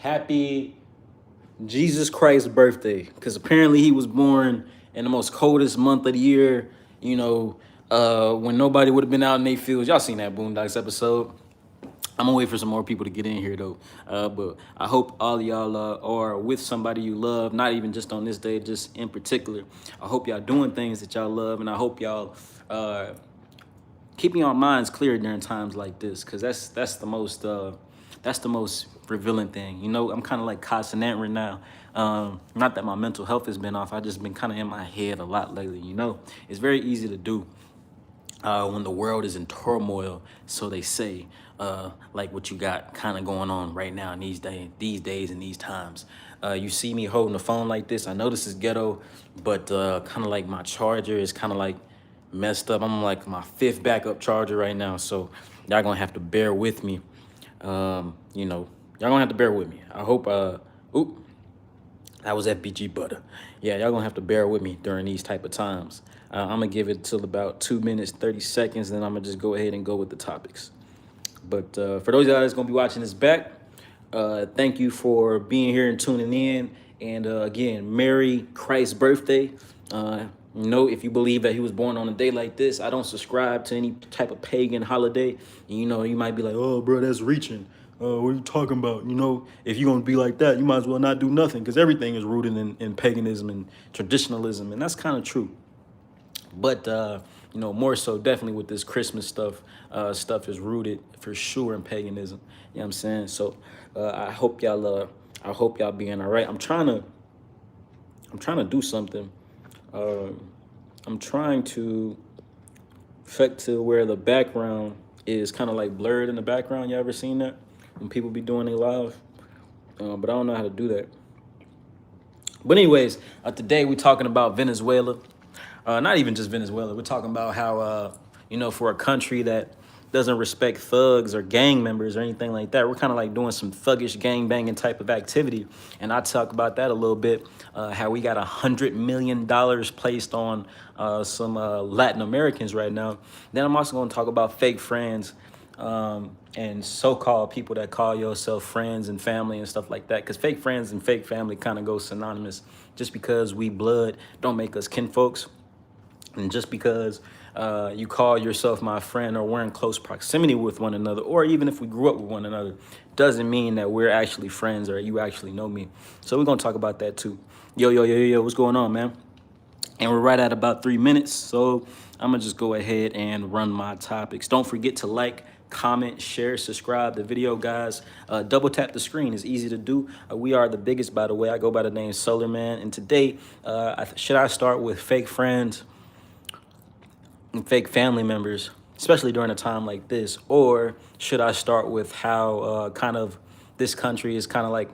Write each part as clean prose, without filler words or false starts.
Happy Jesus Christ's birthday, because apparently he was born in the most coldest month of the year. You know, when nobody would have been out in their fields. Y'all seen that Boondocks episode? I'm gonna wait for some more people to get in here though. But I hope all of y'all are with somebody you love, not even just on this day, just in particular. I hope y'all doing things that y'all love, and I hope y'all keeping our minds clear during times like this, because that's the most revealing thing. You know, I'm kind of like consonant right now. Not that my mental health has been off. I just been kind of in my head a lot lately. You know, it's very easy to do when the world is in turmoil, so they say, like what you got kind of going on right now in these days and these times. You see me holding the phone like this. I know this is ghetto, but kind of like my charger is kind of like messed up. I'm like my fifth backup charger right now, so y'all gonna have to bear with me. You know, y'all gonna have to bear with me. I hope. Oop, that was FBG butter. Yeah, y'all gonna have to bear with me during these type of times. I'm gonna give it till about 2 minutes, 30 seconds, then I'm gonna just go ahead and go with the topics. But for those of y'all that's gonna be watching this back, thank you for being here and tuning in. And again, Merry Christ's birthday. You know, if you believe that he was born on a day like this, I don't subscribe to any type of pagan holiday. And, you know, you might be like, oh, bro, that's reaching. What are you talking about? You know, if you're going to be like that, you might as well not do nothing, because everything is rooted in paganism and traditionalism. And that's kind of true. But, you know, more so definitely with this Christmas stuff, stuff is rooted for sure in paganism. You know what I'm saying? So I hope y'all being all right. I'm trying to do something. I'm trying to affect to where the background is kind of like blurred in the background. You ever seen that when people be doing it live? But I don't know how to do that. But anyways, today we're talking about Venezuela. Not even just Venezuela. We're talking about how, you know, for a country that doesn't respect thugs or gang members or anything like that, we're kind of like doing some thuggish gang banging type of activity. And I talk about that a little bit, how we got $100 million placed on some Latin Americans right now. Then I'm also going to talk about fake friends and so-called people that call yourself friends and family and stuff like that. Because fake friends and fake family kind of go synonymous. Just because we blood don't make us kinfolks. And just because you call yourself my friend, or we're in close proximity with one another, or even if we grew up with one another, doesn't mean that we're actually friends or you actually know me. So we're going to talk about that too. Yo, what's going on, man? And we're right at about 3 minutes. So I'm going to just go ahead and run my topics. Don't forget to like, comment, share, subscribe the video, guys. Double tap the screen is easy to do. We are the biggest, by the way. I go by the name SOLARMAN. And today, should I start with fake friends and fake family members, especially during a time like this? Or should I start with how kind of this country is kind of like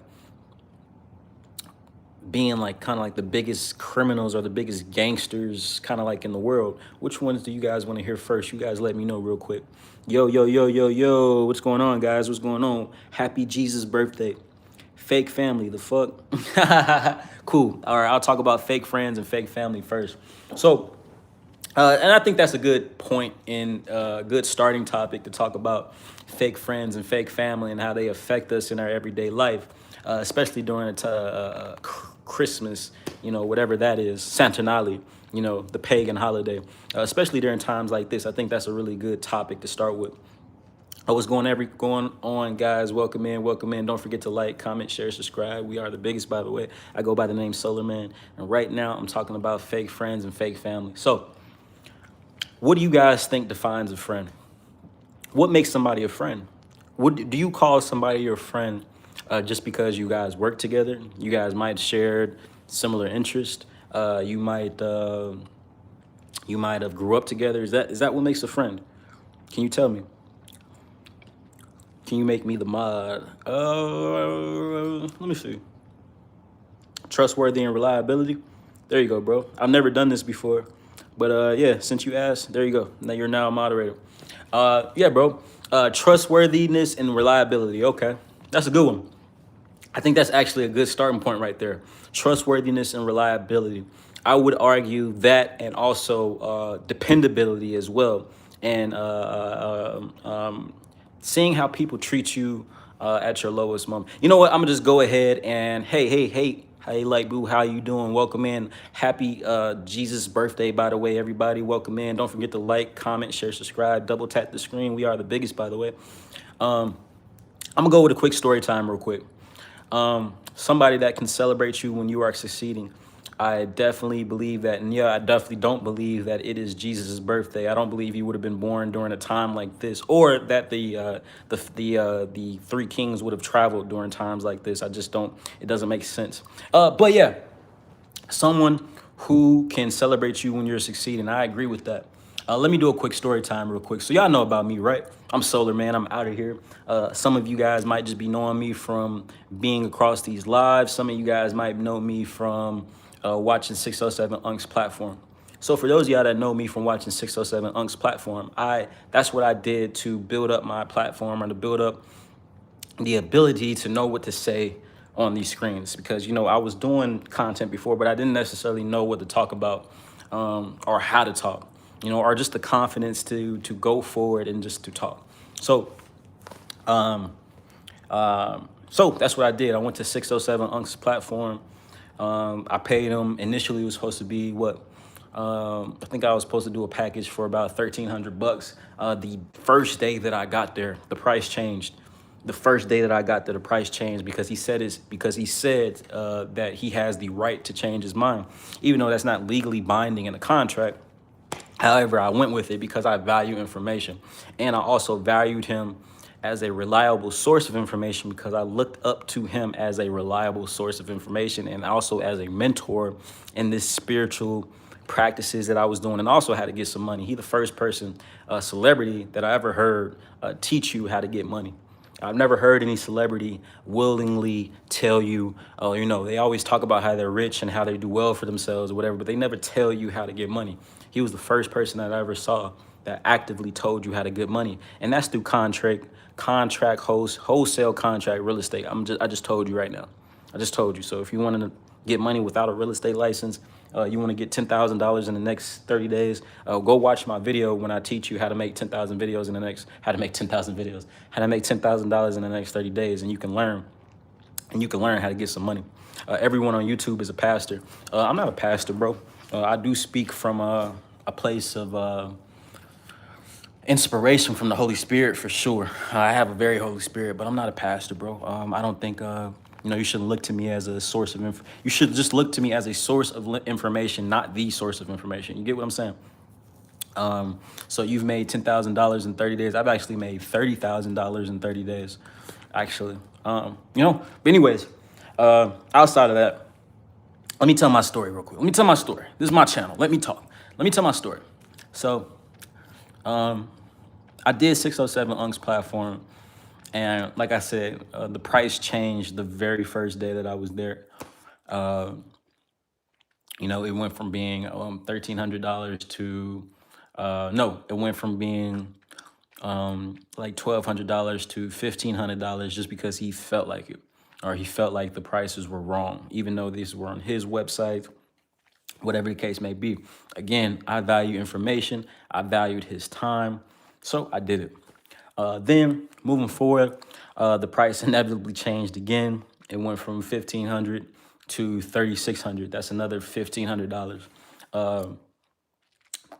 being like kind of like the biggest criminals or the biggest gangsters kind of like in the world? Which ones do you guys want to hear first? You guys let me know real quick. Yo, what's going on, guys? What's going on? Happy Jesus birthday. Fake family, the fuck? Cool. All right, I'll talk about fake friends and fake family first. So and I think that's a good point and a good starting topic to talk about fake friends and fake family and how they affect us in our everyday life, especially during Christmas, you know, whatever that is, Santinali, you know, the pagan holiday, especially during times like this. I think that's a really good topic to start with. What's going on, guys? Welcome in. Don't forget to like, comment, share, subscribe. We are the biggest, by the way. I go by the name SOLARMAN. And right now I'm talking about fake friends and fake family. So what do you guys think defines a friend? What makes somebody a friend? What do you call somebody your friend just because you guys work together? You guys might share similar interest. You might have grew up together. Is that what makes a friend? Can you tell me? Can you make me the mod? Let me see. Trustworthy and reliability. There you go, bro. I've never done this before. But yeah, since you asked, there you go. Now you're now a moderator. Yeah, bro. Trustworthiness and reliability. Okay, that's a good one. I think that's actually a good starting point right there. Trustworthiness and reliability. I would argue that, and also dependability as well. And seeing how people treat you at your lowest moment. You know what? I'm gonna just go ahead and hey, like boo, how you doing? Welcome in. Happy Jesus birthday, by the way, everybody. Welcome in. Don't forget to like, comment, share, subscribe, double tap the screen. We are the biggest, by the way. I'm gonna go with a quick story time real quick. Somebody that can celebrate you when you are succeeding. I definitely believe that, and yeah, I definitely don't believe that it is Jesus' birthday. I don't believe he would have been born during a time like this, or that the three kings would have traveled during times like this. I just don't. It doesn't make sense. But yeah, someone who can celebrate you when you're succeeding. I agree with that. Let me do a quick story time real quick. So y'all know about me, right? I'm Solar Man. I'm out of here. Some of you guys might just be knowing me from being across these lives. Some of you guys might know me from watching 607 Unc's platform. So for those of y'all that know me from watching 607 Unc's platform, that's what I did to build up my platform and to build up the ability to know what to say on these screens, because I was doing content before, but I didn't necessarily know what to talk about, or how to talk, or just the confidence to go forward and just to talk. So so that's what I did. I went to 607 Unc's platform. I paid him. Initially, it was supposed to be what? I think I was supposed to do a package for about $1,300. The first day that I got there, the price changed. The first day that I got there, the price changed because he said that he has the right to change his mind, even though that's not legally binding in a contract. However, I went with it because I value information, and I also valued him as a reliable source of information because I looked up to him as a reliable source of information and also as a mentor in this spiritual practices that I was doing, and also how to get some money. He the first person, celebrity that I ever heard teach you how to get money. I've never heard any celebrity willingly tell you, oh, they always talk about how they're rich and how they do well for themselves or whatever, but they never tell you how to get money. He was the first person that I ever saw that actively told you how to get money. And that's through wholesale contract real estate. I just told you right now. I just told you. So if you want to get money without a real estate license, you want to get $10,000 in the next 30 days, go watch my video when I teach you how to make 10,000 videos in the next, how to make 10,000 videos, how to make $10,000 in the next 30 days. And you can learn how to get some money. Everyone on YouTube is a pastor. I'm not a pastor, bro. I do speak from a place of inspiration from the Holy Spirit for sure. I have a very Holy Spirit, but I'm not a pastor, bro. I don't think, you shouldn't look to me as a source of you should just look to me as a source of information, not the source of information. You get what I'm saying? So you've made $10,000 in 30 days. I've actually made $30,000 in 30 days, actually. But anyways, outside of that, let me tell my story real quick. Let me tell my story. This is my channel. Let me talk. Let me tell my story. So, I did 607 Unc's platform, and like I said, the price changed the very first day that I was there. It went from being $1,300 to no, it went from being like $1,200 to $1,500 just because he felt like it, or he felt like the prices were wrong, even though these were on his website. Whatever the case may be. Again, I value information. I valued his time. So I did it. Then moving forward, the price inevitably changed again. It went from $1,500 to $3,600. That's another $1,500.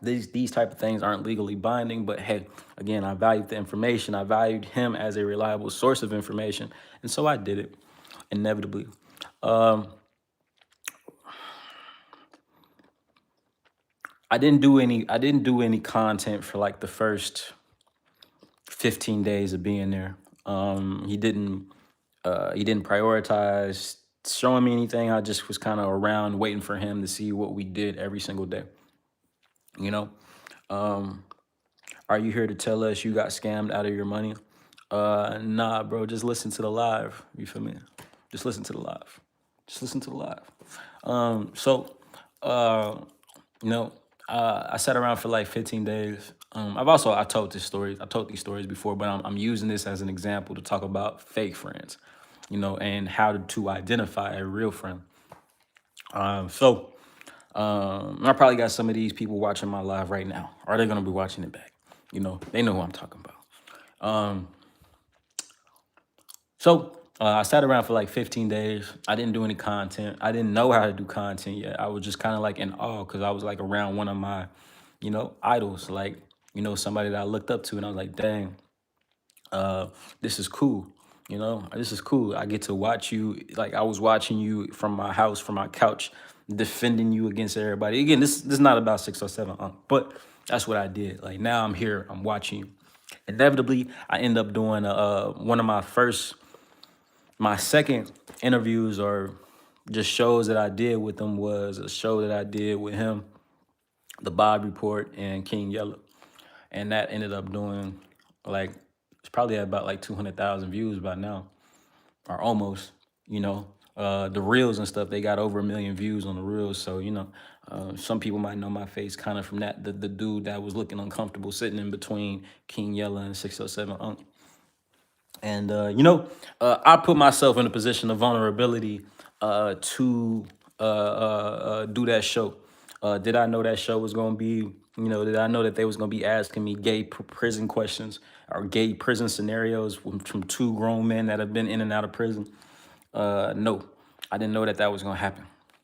These type of things aren't legally binding, but hey, again, I valued the information. I valued him as a reliable source of information. And so I did it inevitably. I didn't do any content for like the first 15 days of being there. He didn't prioritize showing me anything. I just was kind of around waiting for him to see what we did every single day. Are you here to tell us you got scammed out of your money? Nah, bro, just listen to the live. You feel me? Just listen to the live. Just listen to the live. I sat around for like 15 days. I told these stories before, but I'm using this as an example to talk about fake friends, and how to identify a real friend. I probably got some of these people watching my live right now, or they're gonna be watching it back. They know who I'm talking about. So I sat around for like 15 days. I didn't do any content. I didn't know how to do content yet. I was just kind of like in awe because I was like around one of my, idols, like, somebody that I looked up to. And I was like, dang, this is cool. This is cool. I get to watch you. Like I was watching you from my house, from my couch, defending you against everybody. Again, this is not about 607, but that's what I did. Like now I'm here. I'm watching you. Inevitably, I end up doing one of my second interviews or just shows that I did with him was a show that I did with him, The Bob Report and King Yellow. And that ended up doing like, it's probably at about like 200,000 views by now, or almost, the reels and stuff, they got over 1 million views on the reels. So, some people might know my face kind of from that, the dude that was looking uncomfortable sitting in between King Yellow and 607 Unk. And I put myself in a position of vulnerability to do that show. Did I know that show was going to be, did I know that they was going to be asking me gay prison questions or gay prison scenarios from two grown men that have been in and out of prison? No, I didn't know that that was going to happen.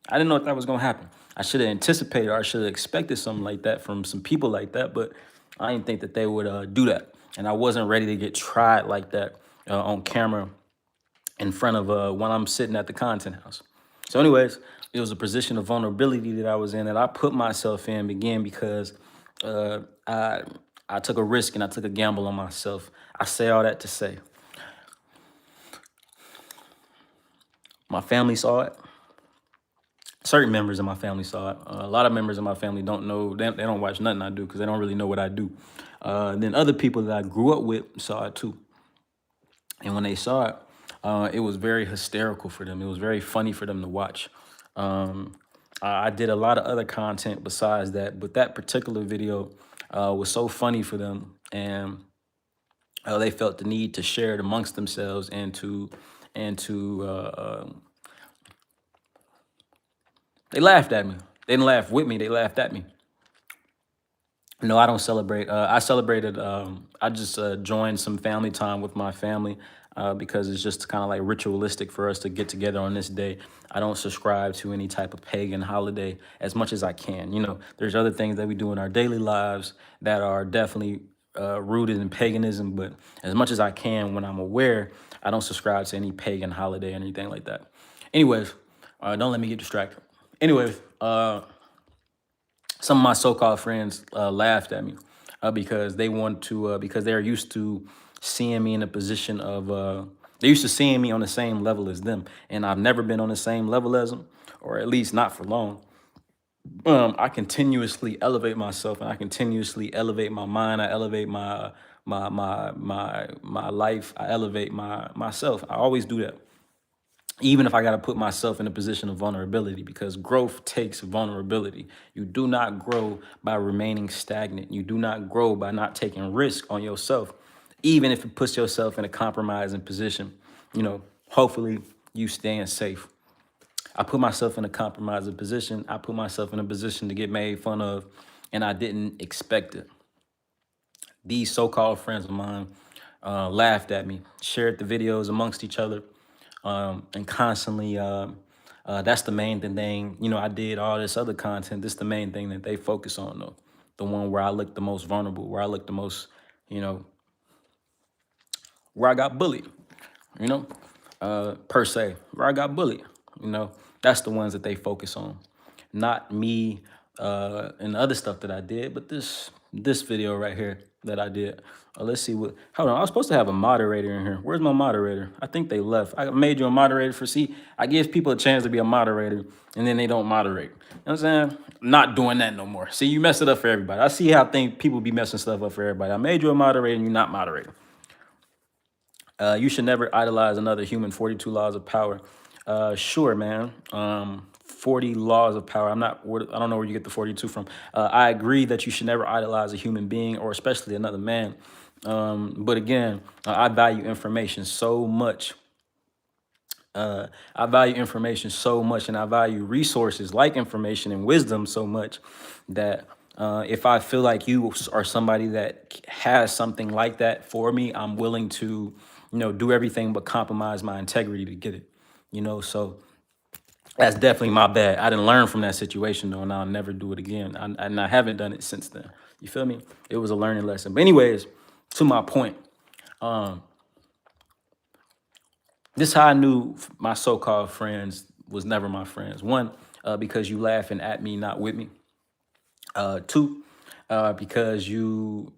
I didn't know that was going to happen. I should have anticipated or I should have expected something like that from some people like that, but I didn't think that they would do that. And I wasn't ready to get tried like that on camera in front of when I'm sitting at the content house. So anyways, it was a position of vulnerability that I was in that I put myself in again because I took a risk and I took a gamble on myself. I say all that to say my family saw it. Certain members of my family saw it. A lot of members of my family don't know, they don't watch nothing I do because they don't really know what I do. Then other people that I grew up with saw it too. And when they saw it, it was very hysterical for them. It was very funny for them to watch. I did a lot of other content besides that, but that particular video was so funny for them, and they felt the need to share it amongst themselves and to they laughed at me. They didn't laugh with me. They laughed at me. No, I don't celebrate. I celebrated. I just joined some family time with my family because it's just kind of like ritualistic for us to get together on this day. I don't subscribe to any type of pagan holiday as much as I can. There's other things that we do in our daily lives that are definitely rooted in paganism, but as much as I can, when I'm aware, I don't subscribe to any pagan holiday or anything like that. Anyways, don't let me get distracted. Anyways, some of my so-called friends laughed at me because they want to because they're used to seeing me in a position of they're used to seeing me on the same level as them, and I've never been on the same level as them, or at least not for long. I continuously elevate myself, and I continuously elevate my mind. I elevate my life. I elevate myself. I always do that, even if I got to put myself in a position of vulnerability, because growth takes vulnerability. You do not grow by remaining stagnant. You do not grow by not taking risk on yourself, even if it puts yourself in a compromising position. Hopefully you staying safe. I put myself in a compromising position. I put myself in a position to get made fun of, and I didn't expect it. These so-called friends of mine laughed at me, shared the videos amongst each other, and constantly, that's the main thing. I did all this other content. This is the main thing that they focus on, though. The one where I look the most vulnerable, where I look the most, where I got bullied, per se, where I got bullied. That's the ones that they focus on, not me and the other stuff that I did, but this video right here that I did. Let's see what. Hold on, I was supposed to have a moderator in here. Where's my moderator? I think they left. I made you a moderator for. See, I give people a chance to be a moderator, and then they don't moderate. You know what I'm saying? Not doing that no more. See, you mess it up for everybody. I see how people be messing stuff up for everybody. I made you a moderator, and you're not moderating. You should never idolize another human. 42 laws of power. Sure, man. 40 laws of power. I don't know where you get the 42 from. I agree that you should never idolize a human being, or especially another man. But again, I value information so much. I value information so much, and I value resources like information and wisdom so much that if I feel like you are somebody that has something like that for me, I'm willing to, do everything but compromise my integrity to get it. So that's definitely my bad. I didn't learn from that situation though, and I'll never do it again. And I haven't done it since then. You feel me? It was a learning lesson. But anyways, to my point, this is how I knew my so-called friends was never my friends. One, because you laughing at me, not with me. Two, because you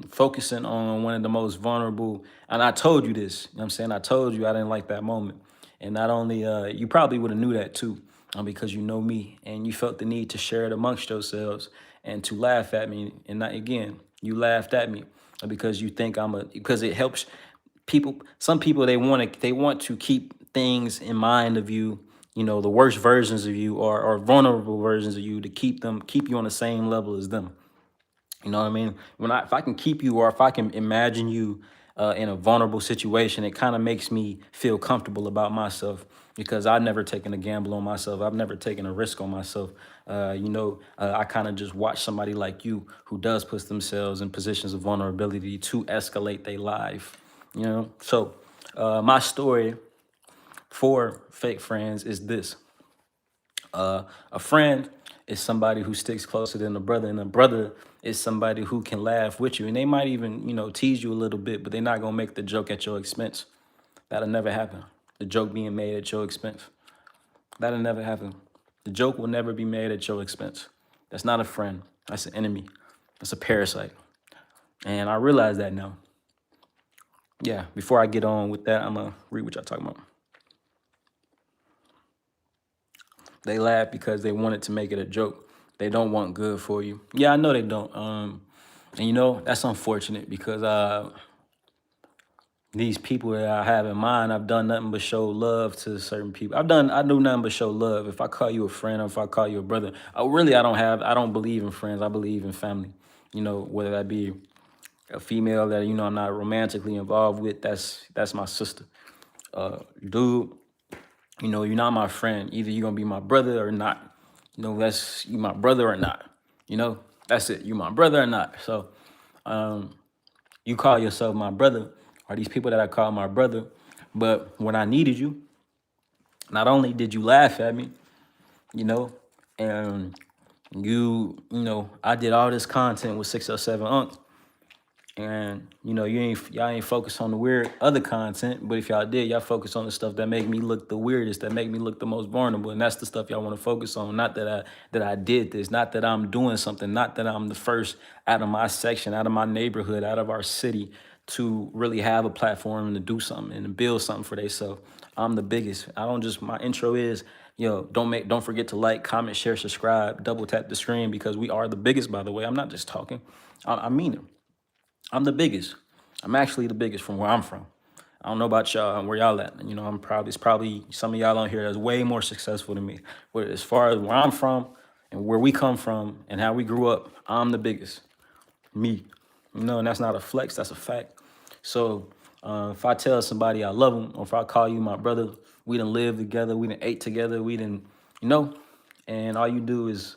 focusing on one of the most vulnerable, and I told you this, you know what I'm saying? I told you I didn't like that moment. And not only, you probably would have knew that too, because you know me, and you felt the need to share it amongst yourselves and to laugh at me. And not, again, you laughed at me because you think because it helps people. Some people, they want to keep things in mind of you, the worst versions of you, or vulnerable versions of you, to keep you on the same level as them. You know what I mean? If I can keep you, or if I can imagine you in a vulnerable situation, it kind of makes me feel comfortable about myself, because I've never taken a gamble on myself. I've never taken a risk on myself. I kind of just watch somebody like you who does put themselves in positions of vulnerability to escalate their life. So my story for fake friends is this. A friend is somebody who sticks closer than a brother, and a brother is somebody who can laugh with you, and they might even, tease you a little bit, but they're not gonna make the joke at your expense. That'll never happen. The joke being made at your expense. That'll never happen. The joke will never be made at your expense. That's not a friend. That's an enemy. That's a parasite. And I realize that now. Yeah, before I get on with that, I'm gonna read what y'all talking about. They laugh because they wanted to make it a joke. They don't want good for you. Yeah, I know they don't. And that's unfortunate, because these people that I have in mind, I've done nothing but show love to certain people. I do nothing but show love. If I call you a friend, or if I call you a brother, I don't believe in friends. I believe in family. Whether that be a female that I'm not romantically involved with, that's my sister. Dude, you're not my friend. Either you're gonna be my brother or not. That's you my brother or not. That's it. You my brother or not. So you call yourself my brother, or these people that I call my brother. But when I needed you, not only did you laugh at me, you know, and I did all this content with 607 Unc. And y'all ain't focused on the weird other content, but if y'all did, y'all focus on the stuff that make me look the weirdest, that make me look the most vulnerable, and that's the stuff y'all want to focus on. Not that I did this, not that I'm doing something, not that I'm the first out of my section, out of my neighborhood, out of our city to really have a platform and to do something and to build something for themselves. I'm the biggest. I don't just My intro is, don't forget to like, comment, share, subscribe, double tap the screen, because we are the biggest. By the way, I'm not just talking. I mean it. I'm the biggest. I'm actually the biggest from where I'm from. I don't know about y'all and where y'all at. It's probably some of y'all on here that's way more successful than me. But as far as where I'm from and where we come from and how we grew up, I'm the biggest. Me. And that's not a flex, that's a fact. So if I tell somebody I love them, or if I call you my brother, we done lived together, we done ate together, we done, and all you do is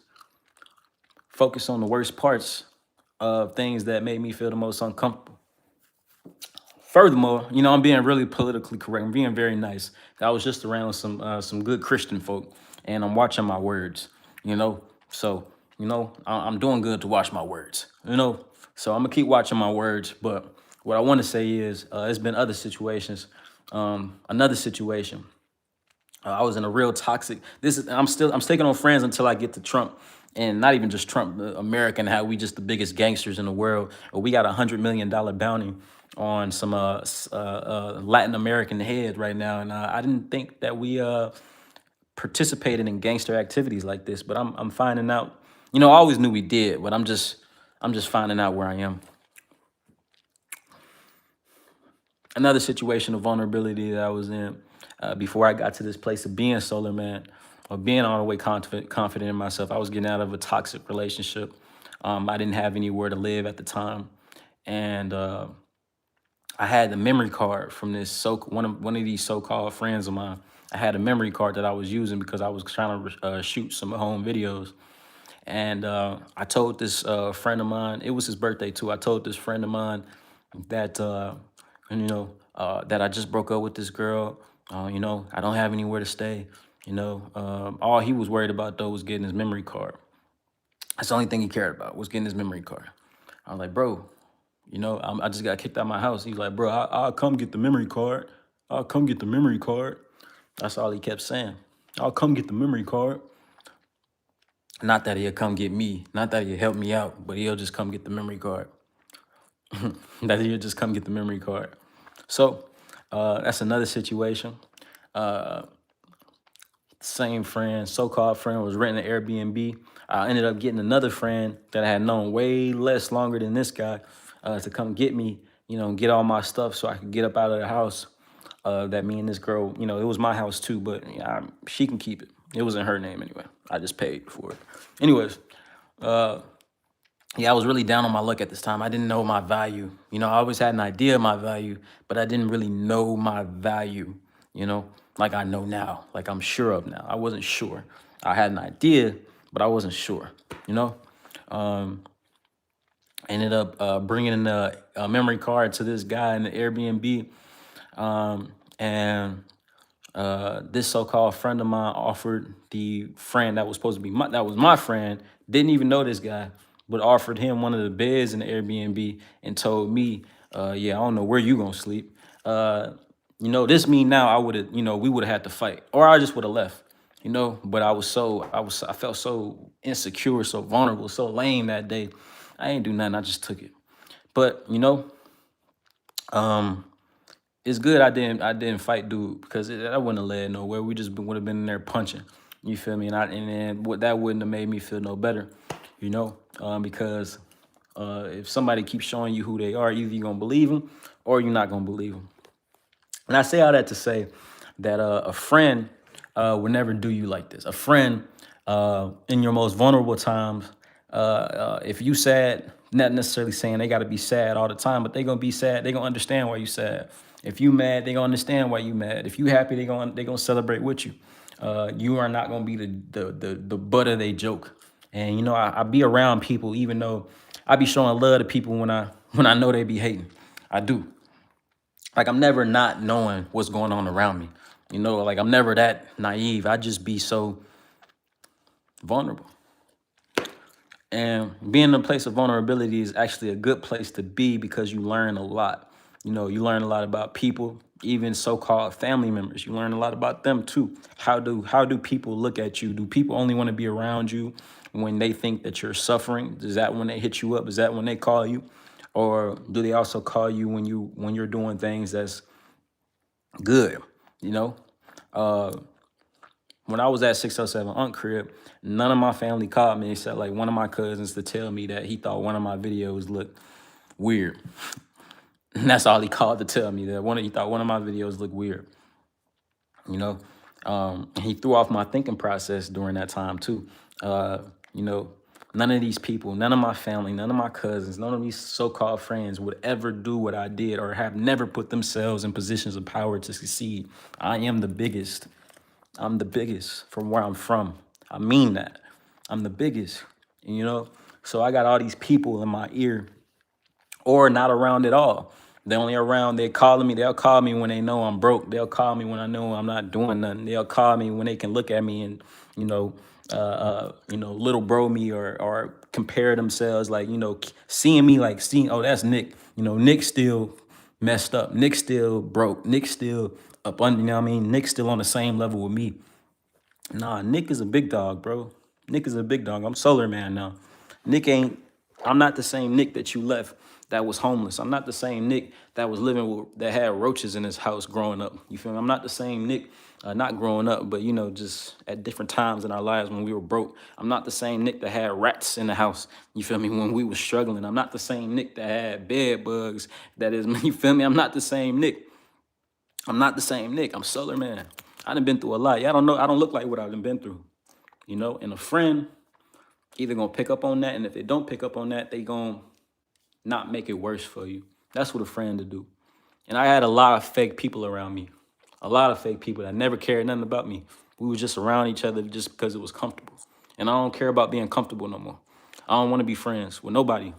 focus on the worst parts of things that made me feel the most uncomfortable. Furthermore, I'm being really politically correct. I'm being very nice. I was just around some good Christian folk, and I'm watching my words. So I'm doing good to watch my words. So I'm gonna keep watching my words. But what I want to say is, it's been other situations. Another situation. I was in a real toxic. I'm sticking on friends until I get to Trump, and not even just Trump, America, and how we just the biggest gangsters in the world. We got $100 million bounty on some Latin American head right now, and I didn't think that we participated in gangster activities like this, but I'm finding out. I always knew we did, but I'm just finding out where I am. Another situation of vulnerability that I was in before I got to this place of being solar man, or being all the way confident in myself. I was getting out of a toxic relationship. I didn't have anywhere to live at the time, and I had the memory card from one of these so-called friends of mine. I had a memory card that I was using because I was trying to shoot some home videos. And I told this friend of mine, it was his birthday too. I told this friend of mine that, that I just broke up with this girl. You know, I don't have anywhere to stay. You know, all he was worried about though was getting his memory card. That's the only thing he cared about, was getting his memory card. I was like, bro, you know, I just got kicked out of my house. He's like, bro, I'll come get the memory card. I'll come get the memory card. That's all he kept saying. I'll come get the memory card. Not that he'll come get me. Not that he'll help me out, but he'll just come get the memory card. That he'll just come get the memory card. So that's another situation. Same friend, so-called friend, was renting an Airbnb. I ended up getting another friend that I had known way less longer than this guy to come get me, you know, get all my stuff so I could get up out of the house. That me and this girl, you know, it was my house too, but yeah, she can keep it. It was in her name anyway. I just paid for it. Anyways, yeah, I was really down on my luck at this time. I didn't know my value. You know, I always had an idea of my value, but I didn't really know my value, you know, like I know now, like I'm sure of now. I wasn't sure. I had an idea, but I wasn't sure, you know. Ended up bringing in a memory card to this guy in the Airbnb. And this so-called friend of mine offered the friend that was supposed to be that was my friend, didn't even know this guy, but offered him one of the beds in the Airbnb and told me, yeah, I don't know where you gonna sleep. You know, this mean now I would have, you know, we would have had to fight, or I just would have left, you know. But I felt so insecure, so vulnerable, so lame that day. I ain't do nothing. I just took it. But you know, it's good I didn't fight dude, because that wouldn't have led nowhere. We just would have been in there punching. You feel me? And then what, that wouldn't have made me feel no better, you know, because if somebody keeps showing you who they are, either you're gonna believe them or you're not gonna believe them. And I say all that to say that a friend would never do you like this. A friend in your most vulnerable times, if you sad, not necessarily saying they got to be sad all the time, but they gonna be sad. They gonna understand why you sad. If you mad, they gonna understand why you mad. If you happy, they gonna celebrate with you. You are not gonna be the butt of their joke. And you know, I be around people, even though I be showing love to people when I know they be hating. I do. Like, I'm never not knowing what's going on around me. You know, like I'm never that naive. I just be so vulnerable. And being in a place of vulnerability is actually a good place to be, because you learn a lot. You know, you learn a lot about people, even so-called family members. You learn a lot about them too. How do people look at you? Do people only want to be around you when they think that you're suffering? Is that when they hit you up? Is that when they call you? Or do they also call you when you're doing things that's good? You know, when I was at 607 Unc crib, none of my family called me except like one of my cousins to tell me that he thought one of my videos looked weird. And that's all he called to tell me, that he thought one of my videos looked weird. You know, he threw off my thinking process during that time too. You know, none of these people, none of my family, none of my cousins, none of these so-called friends would ever do what I did, or have never put themselves in positions of power to succeed. I am the biggest. I'm the biggest from where I'm from. I mean that. I'm the biggest, you know? So I got all these people in my ear, or not around at all. They only around, they'll call me when they know I'm broke. They'll call me when I know I'm not doing nothing. They'll call me when they can look at me and, little bro me, or compare themselves, like, seeing me, like seeing, oh, that's Nick. Nick still messed up. Nick still broke. Nick still up under, you know what I mean? Nick's still on the same level with me. Nah, Nick is a big dog, bro. Nick is a big dog. I'm Solar Man now. I'm not the same Nick that you left that was homeless. I'm not the same Nick that was that had roaches in his house growing up. You feel me? I'm not the same Nick, not growing up, but, just at different times in our lives when we were broke. I'm not the same Nick that had rats in the house. You feel me? When we were struggling. I'm not the same Nick that had bed bugs. You feel me? I'm not the same Nick. I'm Solar Man. I done been through a lot. Y'all don't know. I don't look like what I've been through. And a friend either gonna pick up on that, and if they don't pick up on that, they gonna not make it worse for you. That's what a friend to do. And I had a lot of fake people around me. A lot of fake people that never cared nothing about me. We was just around each other just because it was comfortable. And I don't care about being comfortable no more. I don't want to be friends with nobody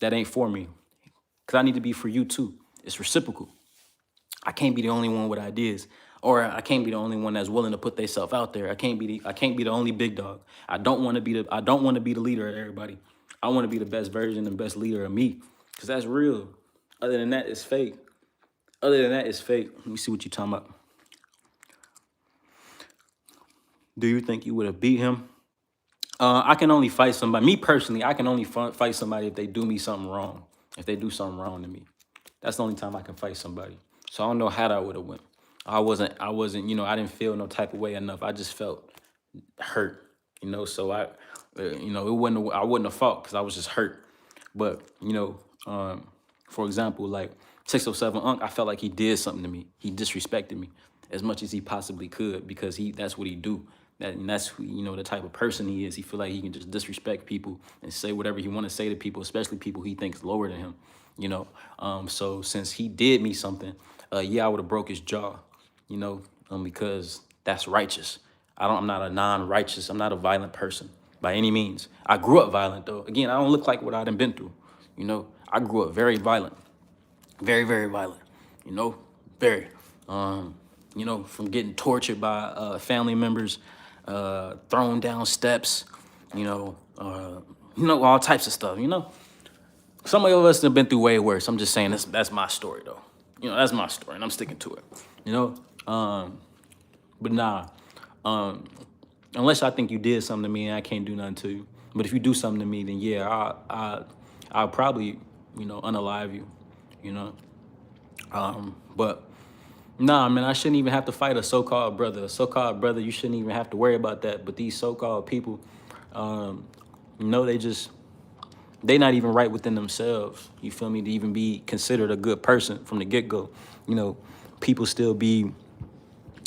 that ain't for me. Because I need to be for you too. It's reciprocal. I can't be the only one with ideas, or I can't be the only one that's willing to put themselves out there. I can't be the only big dog. I don't want to be the leader of everybody. I want to be the best version and best leader of me, because that's real. Other than that, it's fake. Other than that, it's fake. Let me see what you're talking about. Do you think you would have beat him? I can only fight somebody. Me personally, I can only fight somebody if they do me something wrong. If they do something wrong to me, that's the only time I can fight somebody. So I don't know how that would have went. I wasn't, I didn't feel no type of way enough. I just felt hurt, So it wasn't. I wouldn't have fought because I was just hurt. But for example, like 607 Unc, I felt like he did something to me. He disrespected me as much as he possibly could because that's what he do. And that's who, the type of person he is. He feel like he can just disrespect people and say whatever he want to say to people, especially people he thinks lower than him. So since he did me something, yeah, I would have broke his jaw, because that's righteous. I'm not a non-righteous. I'm not a violent person by any means. I grew up violent though. Again, I don't look like what I done been through. I grew up very violent, very, very violent, very, from getting tortured by family members, thrown down steps, all types of stuff, Some of us have been through way worse. I'm just saying that's my story though. That's my story and I'm sticking to it, But nah, unless I think you did something to me and I can't do nothing to you. But if you do something to me, then yeah, I'll probably, unalive you, But nah, man, I shouldn't even have to fight a so-called brother. A so-called brother, you shouldn't even have to worry about that. But these so-called people, they not even right within themselves. You feel me? To even be considered a good person from the get-go. People still be,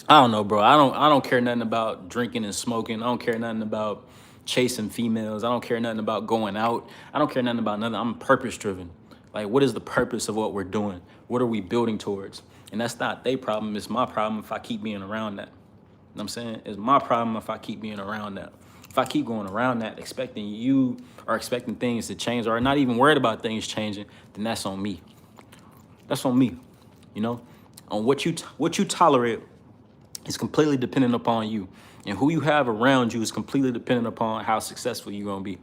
I don't know, bro. I don't care nothing about drinking and smoking. I don't care nothing about chasing females. I don't care nothing about going out. I don't care nothing about nothing. I'm purpose driven. Like, what is the purpose of what we're doing? What are we building towards? And that's not their problem. It's my problem if I keep being around that. You know what I'm saying? It's my problem if I keep being around that. If I keep going around that, expecting things to change or not even worried about things changing, then that's on me. That's on me. On what you tolerate is completely dependent upon you. And who you have around you is completely dependent upon how successful you're going to be.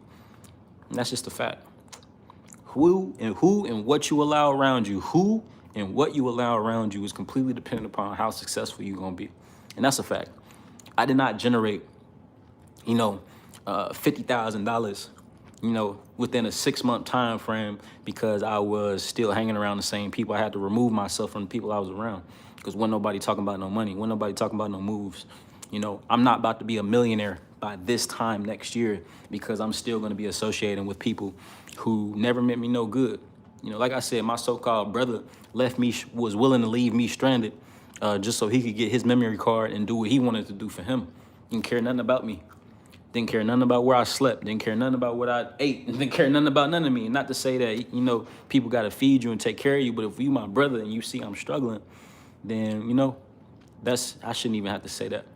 And that's just a fact. Who and what you allow around you, is completely dependent upon how successful you're going to be. And that's a fact. I did not generate, $50,000, within a 6-month time frame because I was still hanging around the same people. I had to remove myself from the people I was around because wasn't nobody talking about no money. Wasn't nobody talking about no moves. I'm not about to be a millionaire by this time next year because I'm still going to be associating with people who never meant me no good. Like I said, my so-called brother was willing to leave me stranded just so he could get his memory card and do what he wanted to do for him. Didn't care nothing about me. Didn't care nothing about where I slept. Didn't care nothing about what I ate. Didn't care nothing about none of me. Not to say that, people got to feed you and take care of you. But if you my brother and you see I'm struggling, then, I shouldn't even have to say that.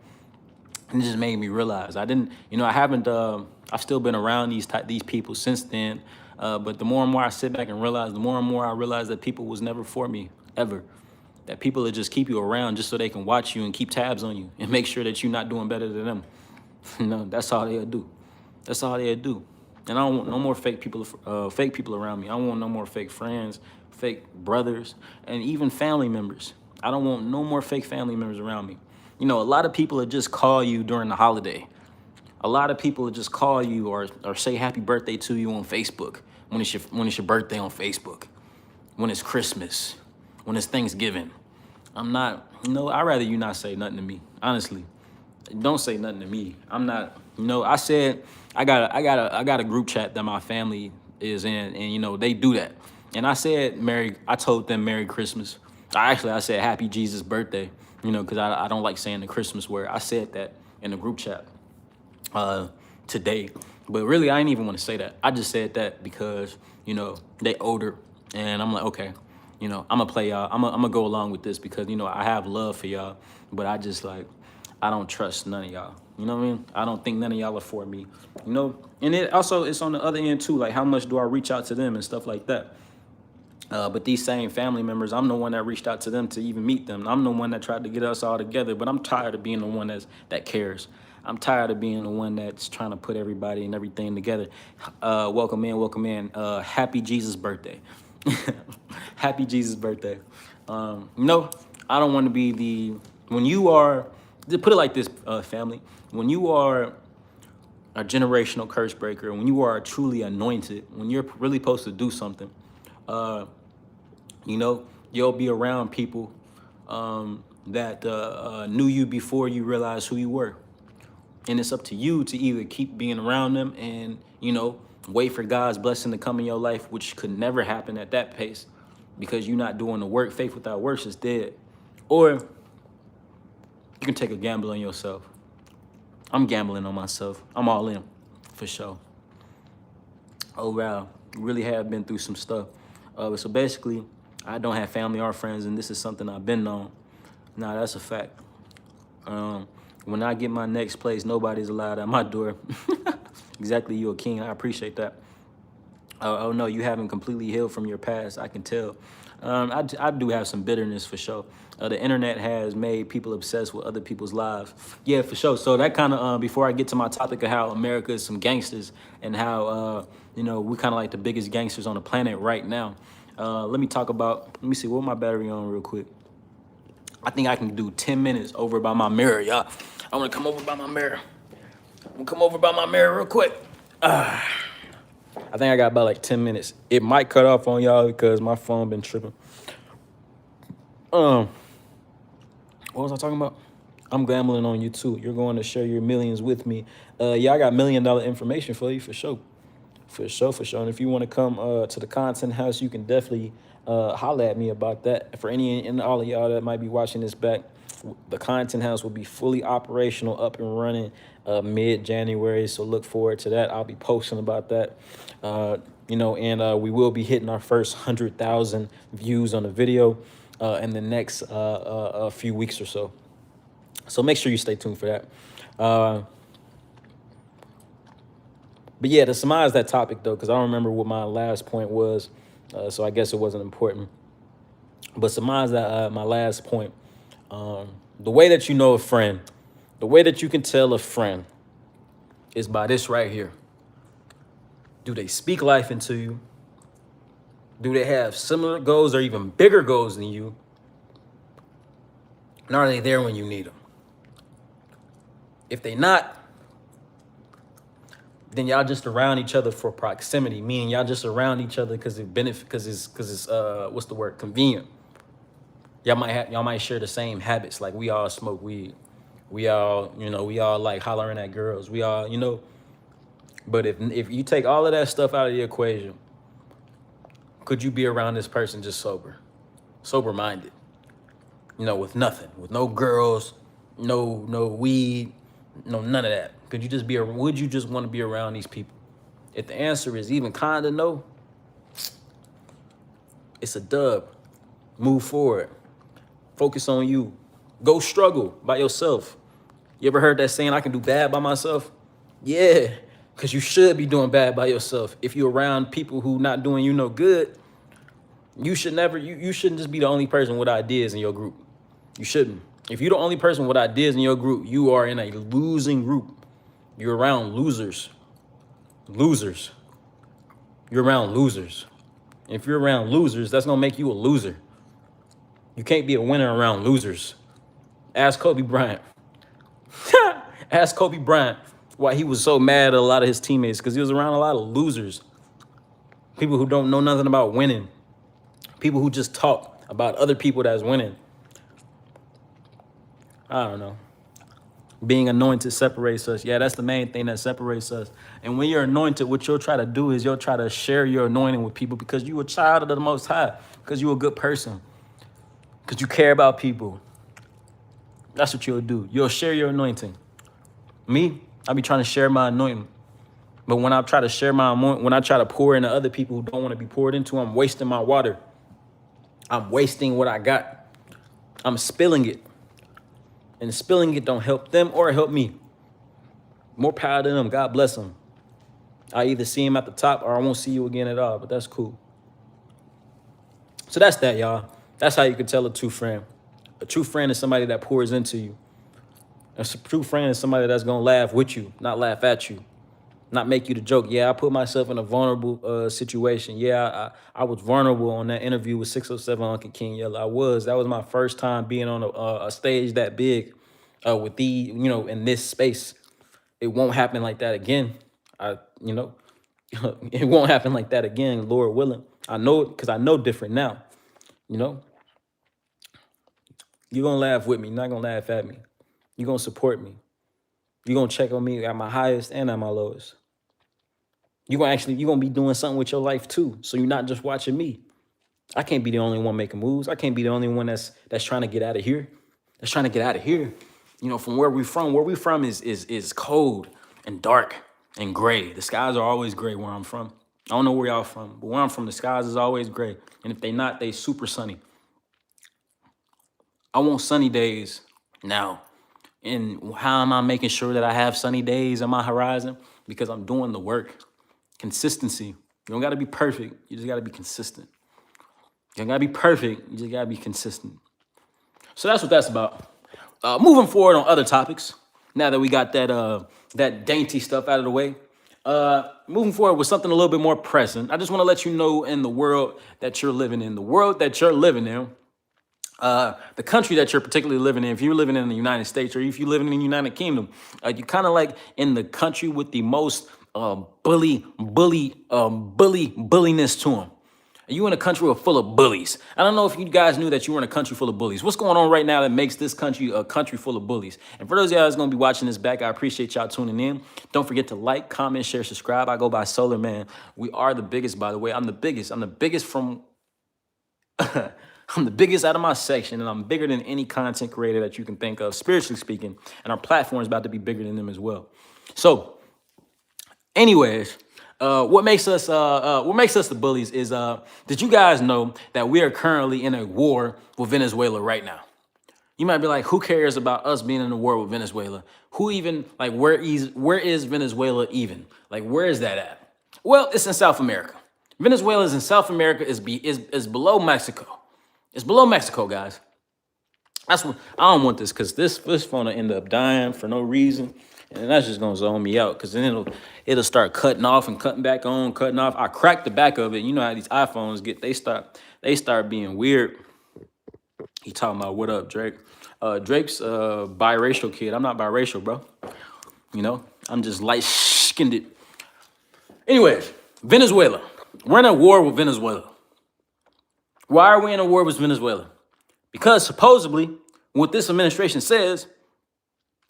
And it just made me realize I didn't, I haven't, I've still been around these people since then. But the more and more I sit back and realize, the more and more I realize that people was never for me, ever. That people will just keep you around just so they can watch you and keep tabs on you and make sure that you're not doing better than them. That's all they'll do. That's all they'll do. And I don't want no more fake people around me. I don't want no more fake friends, fake brothers, and even family members. I don't want no more fake family members around me. A lot of people will just call you during the holiday. A lot of people will just call you or say happy birthday to you on Facebook when it's your birthday on Facebook, when it's Christmas, when it's Thanksgiving. I'm not, I'd rather you not say nothing to me, honestly. Don't say nothing to me. I'm not, I said I got a group chat that my family is in, and they do that. And I told them Merry Christmas. I said Happy Jesus birthday, because I don't like saying the Christmas word. I said that in the group chat today. But really, I didn't even want to say that. I just said that because, they older. And I'm like, okay, I'm going to play y'all. I'm going to go along with this because, I have love for y'all. But I don't trust none of y'all. You know what I mean? I don't think none of y'all are for me. And it's on the other end, too. Like, how much do I reach out to them and stuff like that? But these same family members, I'm the one that reached out to them to even meet them. I'm the one that tried to get us all together, but I'm tired of being the one that cares. I'm tired of being the one that's trying to put everybody and everything together. Welcome in, welcome in. Happy Jesus birthday. Happy Jesus birthday. No, I don't want to be when you are, to put it like this, family, when you are a generational curse breaker, when you are truly anointed, when you're really supposed to do something, uh, you'll be around people that knew you before you realized who you were. And it's up to you to either keep being around them and, wait for God's blessing to come in your life, which could never happen at that pace because you're not doing the work. Faith without works is dead. Or you can take a gamble on yourself. I'm gambling on myself. I'm all in, for sure. Oh, wow. Really have been through some stuff. So basically, I don't have family or friends, and this is something I've been on. Nah, that's a fact. When I get my next place, nobody's allowed at my door. Exactly, you're a king. I appreciate that. Oh no, you haven't completely healed from your past. I can tell. I do have some bitterness for sure. The internet has made people obsessed with other people's lives. Yeah, for sure. So that kind of before I get to my topic of how America is some gangsters and how we're kind of like the biggest gangsters on the planet right now. Let me talk about. Let me see what my battery on real quick. I think I can do 10 minutes over by my mirror, y'all. I want to come over by my mirror. I'm gonna come over by my mirror real quick. I think I got about like 10 minutes. It might cut off on y'all because my phone been tripping. What was I talking about? I'm gambling on you too. You're going to share your millions with me. Yeah, I got $1 million information for you for sure. For sure, for sure. And if you want to come to the content house, you can definitely holler at me about that. For any and all of y'all that might be watching this back, the content house will be fully operational, up and running mid-January. So look forward to that. I'll be posting about that. And we will be hitting our first 100,000 views on the video in the next a few weeks or so. So make sure you stay tuned for that. But yeah, to surmise that topic though, because I don't remember what my last point was, so I guess it wasn't important. But surmise that my last point, the way that you know a friend, the way that you can tell a friend is by this right here. Do they speak life into you? Do they have similar goals or even bigger goals than you? And are they there when you need them? If they not, then y'all just around each other for proximity, meaning y'all just around each other because it benefit, because it's what's the word, convenient. Y'all might share the same habits, like we all smoke weed, we all like hollering at girls, we all But if you take all of that stuff out of the equation, could you be around this person just sober minded, with nothing, with no girls, no weed, no none of that? Could you just would you just want to be around these people? If the answer is even kind of no, it's a dub. Move forward. Focus on you. Go struggle by yourself. You ever heard that saying, I can do bad by myself? Yeah, because you should be doing bad by yourself. If you're around people who not doing you no good, you shouldn't just be the only person with ideas in your group. You shouldn't. If you're the only person with ideas in your group, you are in a losing group. You're around losers. Losers. You're around losers. If you're around losers, that's going to make you a loser. You can't be a winner around losers. Ask Kobe Bryant. Ask Kobe Bryant why he was so mad at a lot of his teammates, because he was around a lot of losers. People who don't know nothing about winning. People who just talk about other people that's winning. I don't know. Being anointed separates us. Yeah, that's the main thing that separates us. And when you're anointed, what you'll try to do is you'll try to share your anointing with people because you're a child of the Most High, because you're a good person, because you care about people. That's what you'll do. You'll share your anointing. Me, I'll be trying to share my anointing. But when I try to share when I try to pour into other people who don't want to be poured into, I'm wasting my water. I'm wasting what I got. I'm spilling it. And spilling it don't help them or help me. More power to them. God bless them. I either see him at the top or I won't see you again at all, but that's cool. So that's that, y'all. That's how you can tell a true friend. A true friend is somebody that pours into you. A true friend is somebody that's gonna laugh with you, not laugh at you, not make you the joke. Yeah, I put myself in a vulnerable situation. Yeah, I was vulnerable on that interview with 607 Uncle King Yella. I was. That was my first time being on a stage that big with in this space. It won't happen like that again. You know, it won't happen like that again, Lord willing. I know it because I know different now. You know, you're gonna laugh with me, you're not gonna laugh at me. You're gonna support me. You're gonna check on me at my highest and at my lowest. You're gonna be doing something with your life too. So you're not just watching me. I can't be the only one making moves. I can't be the only one that's trying to get out of here. That's trying to get out of here. From where we from. Where we from is cold and dark and gray. The skies are always gray where I'm from. I don't know where y'all from, but where I'm from, the skies is always gray. And if they not, they super sunny. I want sunny days now. And how am I making sure that I have sunny days on my horizon? Because I'm doing the work. Consistency. You don't got to be perfect. You just got to be consistent. You don't got to be perfect. You just got to be consistent. So that's what that's about. Moving forward on other topics, now that we got that dainty stuff out of the way, moving forward with something a little bit more present. I just want to let you know, in the world that you're living in, the country that you're particularly living in, if you're living in the United States or if you're living in the United Kingdom, you're kind of like in the country with the most bulliness to them. You in a country full of bullies. I don't know if you guys knew that you were in a country full of bullies. What's going on right now that makes this country a country full of bullies? And for those of y'all that's going to be watching this back, I appreciate y'all tuning in. Don't forget to like, comment, share, subscribe. I go by SOLARMAN. We are the biggest, by the way. I'm the biggest. I'm the biggest from... I'm the biggest out of my section, and I'm bigger than any content creator that you can think of, spiritually speaking. And our platform is about to be bigger than them as well. So, anyways... what makes us the bullies is did you guys know that we are currently in a war with Venezuela right now? You might be like, who cares about us being in a war with Venezuela? Who even, like, where is Venezuela even? Like, where is that at? Well, it's in South America. Venezuela is in South America, is below Mexico. It's below Mexico, guys. That's what I don't want this, because this phone will end up dying for no reason. And that's just gonna zone me out, because then it'll start cutting off and cutting back on, cutting off. I cracked the back of it. You know how these iPhones get, they start being weird. He talking about, what up, Drake? Drake's a biracial kid. I'm not biracial, bro. I'm just light-skinned. Anyways, Venezuela. We're in a war with Venezuela. Why are we in a war with Venezuela? Because supposedly, what this administration says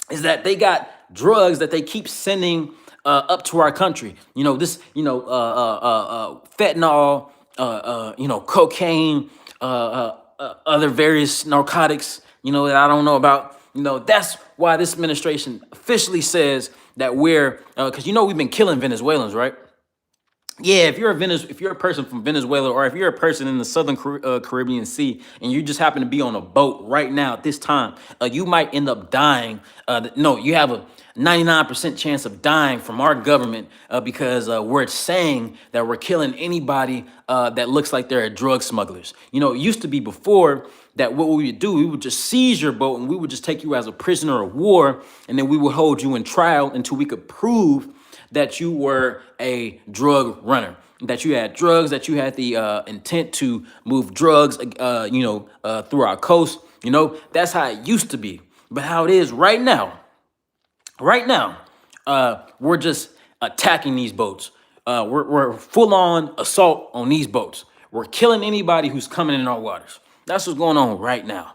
is that they got drugs that they keep sending up to our country. Fentanyl, cocaine, other various narcotics, that I don't know about. That's why this administration officially says that we're, because we've been killing Venezuelans, right? Yeah, if you're a person from Venezuela, or if you're a person in the Southern Caribbean Sea, and you just happen to be on a boat right now at this time, you might end up dying. No, you have a 99% chance of dying from our government because we're saying that we're killing anybody that looks like they're drug smugglers. It used to be before that what we would do, we would just seize your boat and we would just take you as a prisoner of war, and then we would hold you in trial until we could prove that you were a drug runner, that you had drugs, that you had the intent to move drugs, through our coast. That's how it used to be. But how it is right now, we're just attacking these boats. We're full on assault on these boats. We're killing anybody who's coming in our waters. That's what's going on right now.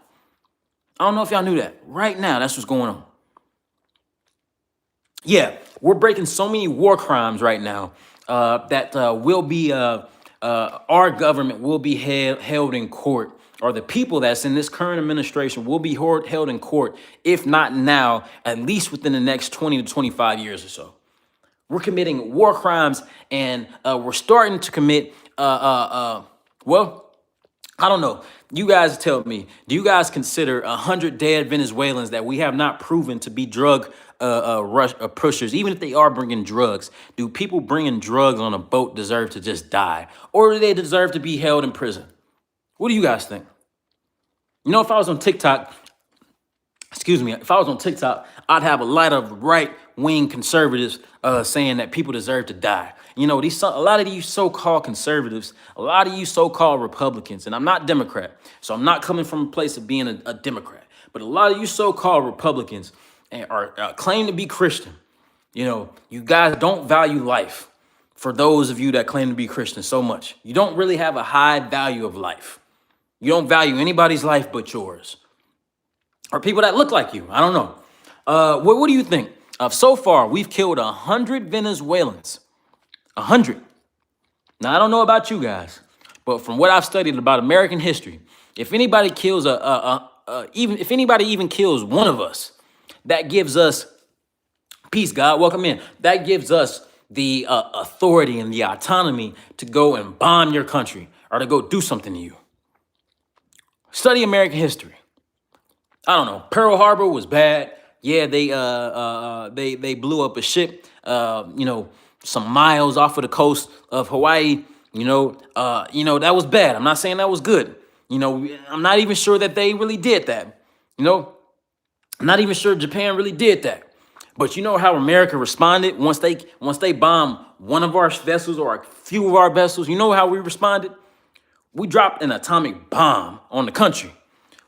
I don't know if y'all knew that. Right now, that's what's going on. Yeah, we're breaking so many war crimes right now that will be our government will be held in court, or the people that's in this current administration will be held in court, if not now, at least within the next 20 to 25 years or so. We're committing war crimes, and we're starting to commit, well, I don't know. You guys tell me, do you guys consider 100 dead Venezuelans that we have not proven to be drug pushers, even if they are bringing drugs? Do people bringing drugs on a boat deserve to just die? Or do they deserve to be held in prison? What do you guys think? You know, if I was on TikTok, excuse me, if I was on TikTok, I'd have a lot of right-wing conservatives saying that people deserve to die. You know, a lot of these so-called conservatives, a lot of you so-called Republicans, and I'm not Democrat, so I'm not coming from a place of being a Democrat, but a lot of you so-called Republicans are claim to be Christian. You know, you guys don't value life. For those of you that claim to be Christian so much, you don't really have a high value of life. You don't value anybody's life but yours, or people that look like you. I don't know. What do you think? So far, we've killed 100 Venezuelans. 100. Now, I don't know about you guys, but from what I've studied about American history, if anybody kills even if anybody even kills one of us, that gives us peace. God, welcome in. That gives us the authority and the autonomy to go and bomb your country or to go do something to you. Study American history. I don't know. Pearl Harbor was bad. Yeah, they blew up a ship, some miles off of the coast of Hawaii. That was bad. I'm not saying that was good. I'm not even sure that they really did that. I'm not even sure Japan really did that. But you know how America responded once they bombed one of our vessels or a few of our vessels? You know how we responded? We dropped an atomic bomb on the country.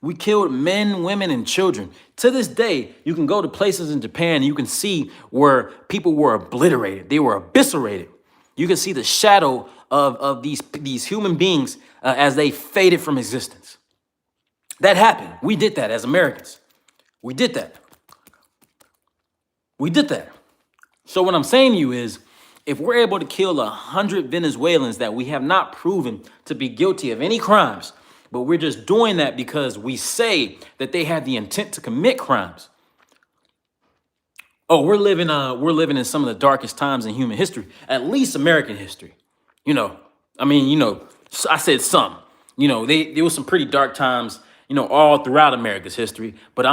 We killed men, women, and children. To this day, you can go to places in Japan and you can see where people were obliterated. They were eviscerated. You can see the shadow of these human beings as they faded from existence. That happened. We did that as Americans. We did that. We did that. So what I'm saying to you is, if we're able to kill 100 Venezuelans that we have not proven to be guilty of any crimes, but we're just doing that because we say that they had the intent to commit crimes. Oh, we're living in some of the darkest times in human history, at least American history. I said some. There was some pretty dark times, all throughout America's history. But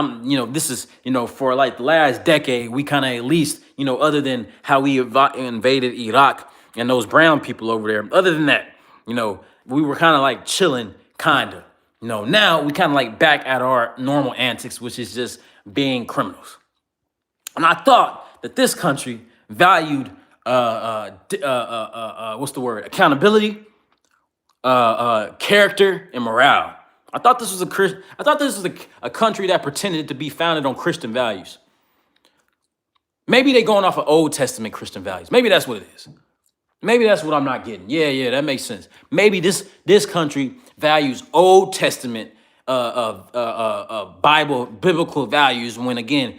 this is, for like the last decade, we kind of at least, other than how we invaded Iraq and those brown people over there. Other than that, we were kind of like chilling, kind of. Now we kind of like back at our normal antics, which is just being criminals. And I thought that this country valued, accountability, character, and morale. I thought this was a country that pretended to be founded on Christian values. Maybe they're going off of Old Testament Christian values. Maybe that's what it is. Maybe that's what I'm not getting. Yeah, that makes sense. Maybe this country values Old Testament biblical values when, again,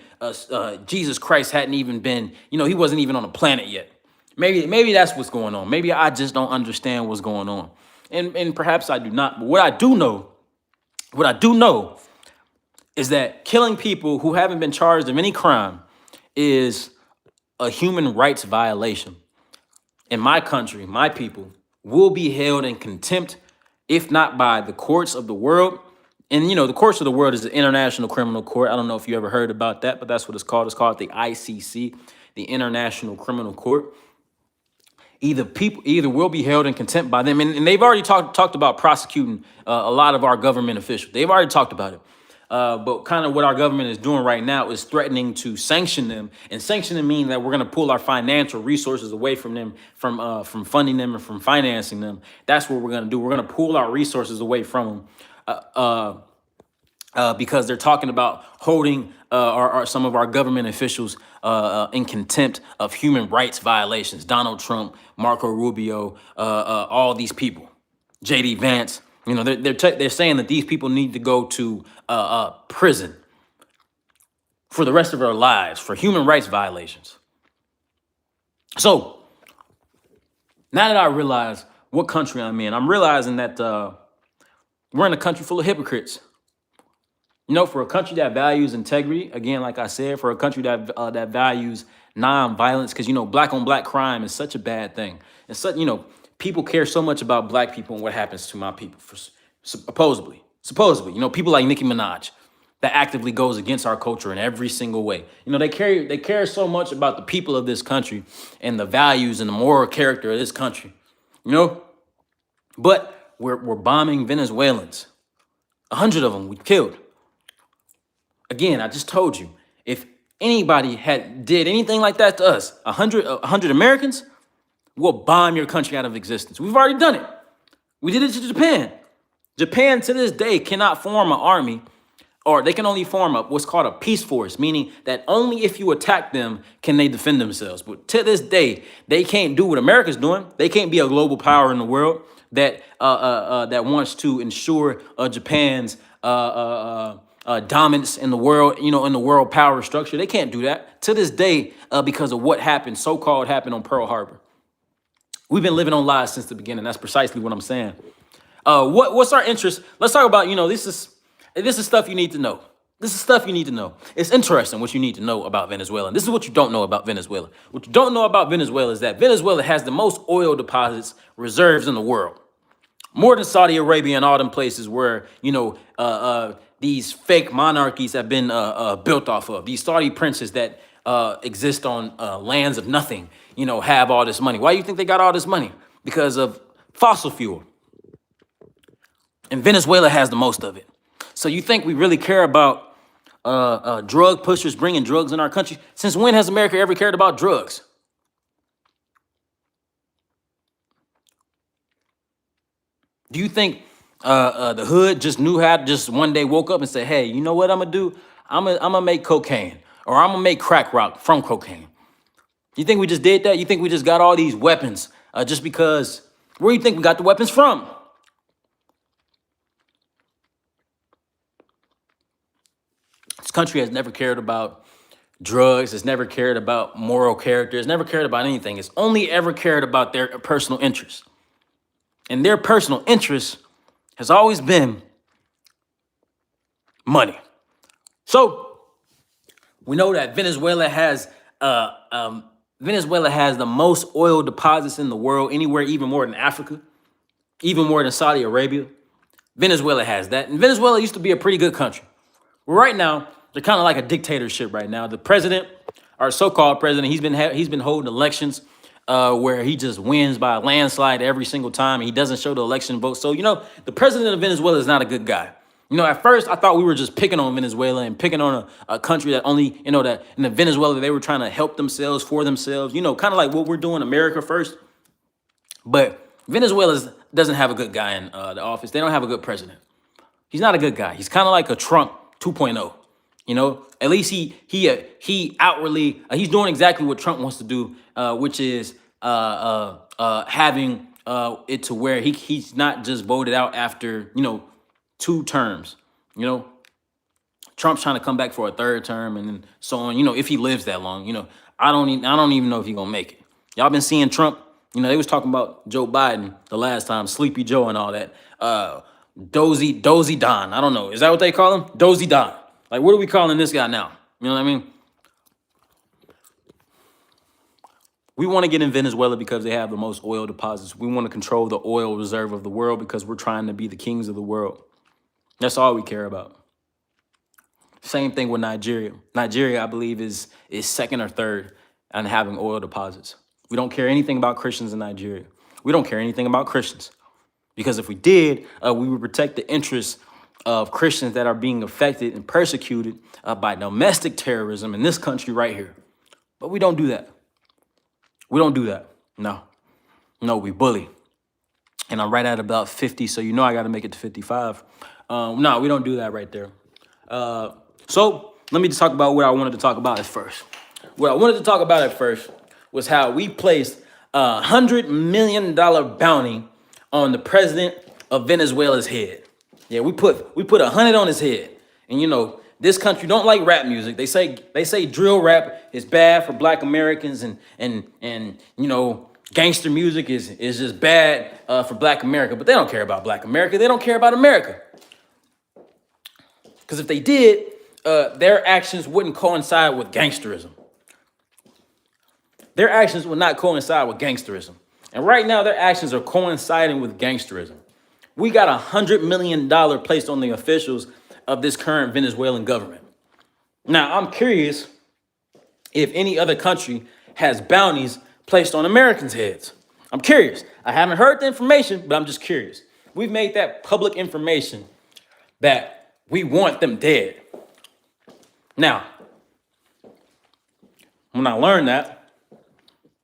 Jesus Christ hadn't even been, he wasn't even on the planet yet. Maybe that's what's going on. Maybe I just don't understand what's going on. And perhaps I do not. But what I do know is that killing people who haven't been charged of any crime is a human rights violation. In my country, my people will be held in contempt, if not by the courts of the world. And, the courts of the world is the International Criminal Court. I don't know if you ever heard about that, but that's what it's called. It's called the ICC, the International Criminal Court. Either will be held in contempt by them. And they've already talked about prosecuting a lot of our government officials. They've already talked about it. But kind of what our government is doing right now is threatening to sanction them. And sanctioning means that we're going to pull our financial resources away from them, from funding them and from financing them. That's what we're going to do. We're going to pull our resources away from them because they're talking about holding some of our government officials in contempt of human rights violations. Donald Trump, Marco Rubio, all these people, J.D. Vance. They're saying that these people need to go to prison for the rest of their lives for human rights violations. So now that I realize what country I'm in, I'm realizing that we're in a country full of hypocrites. For a country that values integrity, again, like I said, for a country that values nonviolence, because black on black crime is such a bad thing. And such, people care so much about black people and what happens to my people. Supposedly, people like Nicki Minaj, that actively goes against our culture in every single way. They care so much about the people of this country and the values and the moral character of this country. But we're bombing Venezuelans. 100 of them we killed. Again, I just told you, if anybody had did anything like that to us, 100 Americans, we'll bomb your country out of existence. We've already done it. We did it to Japan. Japan to this day cannot form an army, or they can only form what's called a peace force, meaning that only if you attack them can they defend themselves. But to this day, they can't do what America's doing. They can't be a global power in the world that that wants to ensure Japan's dominance in the world, in the world power structure. They can't do that to this day because of what happened, so-called happened on Pearl Harbor. We've been living on lies since the beginning. That's precisely what I'm saying. What's our interest? Let's talk about, this is stuff you need to know. This is stuff you need to know. It's interesting what you need to know about Venezuela. And this is what you don't know about Venezuela. What you don't know about Venezuela is that Venezuela has the most oil deposits reserves in the world. More than Saudi Arabia and all them places where, these fake monarchies have been built off of. These Saudi princes that exist on lands of nothing, have all this money. Why do you think they got all this money? Because of fossil fuel. And Venezuela has the most of it. So you think we really care about drug pushers bringing drugs in our country? Since when has America ever cared about drugs? Do you think the hood just knew how to just one day woke up and say, hey, you know what I'm going to do? I'm gonna make cocaine, or I'm going to make crack rock from cocaine. You think we just did that? You think we just got all these weapons just because? Where do you think we got the weapons from? This country has never cared about drugs. It's never cared about moral character. It's never cared about anything. It's only ever cared about their personal interests. And their personal interest has always been money. So we know that Venezuela has the most oil deposits in the world, anywhere even more than Africa, even more than Saudi Arabia. Venezuela has that. And Venezuela used to be a pretty good country. Well, right now, they're kind of like a dictatorship right now. The president, our so-called president, he's been holding elections where he just wins by a landslide every single time. And he doesn't show the election vote. So, the president of Venezuela is not a good guy. At first, I thought we were just picking on Venezuela and picking on a country that only, that in the Venezuela, they were trying to help themselves for themselves, kind of like what we're doing America first. But Venezuela doesn't have a good guy in the office. They don't have a good president. He's not a good guy. He's kind of like a Trump 2.0. At least he outwardly, he's doing exactly what Trump wants to do, which is having it to where he's not just voted out after, 2 terms. Trump's trying to come back for a 3rd term and then so on, if he lives that long. I don't even know if he's gonna make it. Y'all been seeing Trump, they was talking about Joe Biden the last time, Sleepy Joe and all that. Dozy Don. I don't know. Is that what they call him? Dozy Don. Like, what are we calling this guy now? You know what I mean? We want to get in Venezuela because they have the most oil deposits. We want to control the oil reserve of the world because we're trying to be the kings of the world. That's all we care about. Same thing with Nigeria. Nigeria, I believe, is 2nd or 3rd on having oil deposits. We don't care anything about Christians in Nigeria. We don't care anything about Christians. Because if we did, we would protect the interests of Christians that are being affected and persecuted by domestic terrorism in this country right here. But we don't do that. We don't do that. No, we bully. And I'm right at about 50, so I got to make it to 55. No, we don't do that right there. So let me just talk about what I wanted to talk about at first. What I wanted to talk about at first was how we placed a $100 million bounty on the president of Venezuela's head. Yeah, we put 100 on his head. And this country don't like rap music. They say drill rap is bad for Black Americans and gangster music is just bad for Black America. But they don't care about Black America. They don't care about America. Because if they did, their actions wouldn't coincide with gangsterism. Their actions would not coincide with gangsterism. And right now, their actions are coinciding with gangsterism. We got $100 million placed on the officials of this current Venezuelan government. Now, I'm curious if any other country has bounties placed on Americans' heads. I'm curious. I haven't heard the information, but I'm just curious. We've made that public information that we want them dead. Now, when I learned that,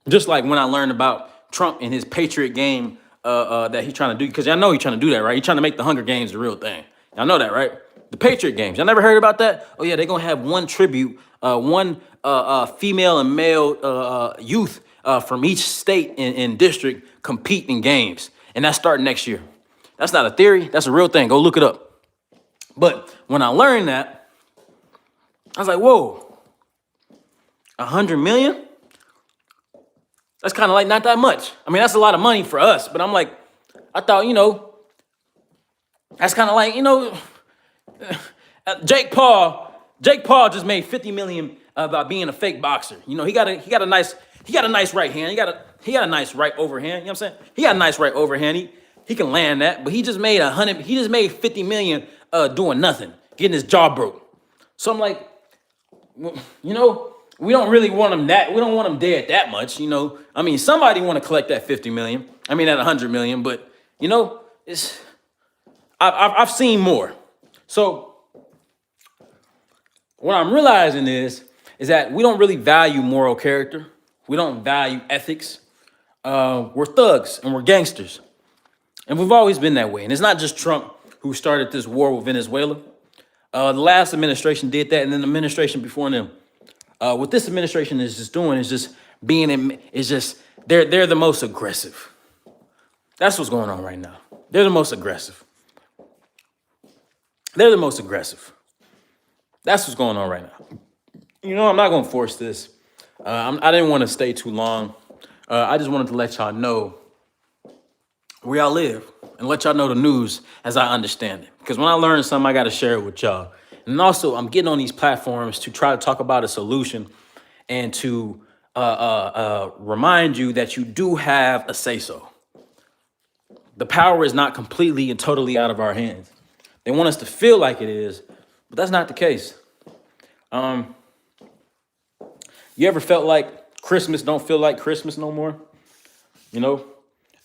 just like when I learned about Trump and his Patriot game that he's trying to do, because y'all know he's trying to do that, right? He's trying to make the Hunger Games the real thing. Y'all know that, right? The Patriot Games. Y'all never heard about that? Oh yeah, they're gonna have one tribute, one female and male youth from each state and district compete in games, and that's starting next year. That's not a theory. That's a real thing. Go look it up. But when I learned that, I was like, whoa, 100 million? That's kind of like not that much. I mean, that's a lot of money for us, but I'm like, I thought, that's kind of like, Jake Paul just made 50 million about being a fake boxer. He got a nice right hand. He got a nice right overhand. You know what I'm saying? He got a nice right overhand. He can land that, but he just made 50 million doing nothing, getting his jaw broke. So I'm like, we don't really want him we don't want him dead that much, I mean, somebody want to collect that 50 million. I mean, that 100 million, but I've seen more. So what I'm realizing is that we don't really value moral character. We don't value ethics. We're thugs and we're gangsters. And we've always been that way. And it's not just Trump who started this war with Venezuela. The last administration did that, and then the administration before them. What this administration is just doing is just they're the most aggressive. That's what's going on right now. They're the most aggressive. They're the most aggressive. That's what's going on right now. I'm not going to force this. I didn't want to stay too long. I just wanted to let y'all know where y'all live and let y'all know the news as I understand it. Because when I learn something, I got to share it with y'all. And also, I'm getting on these platforms to try to talk about a solution and to remind you that you do have a say-so. The power is not completely and totally out of our hands. They want us to feel like it is, but that's not the case. You ever felt like Christmas don't feel like Christmas no more?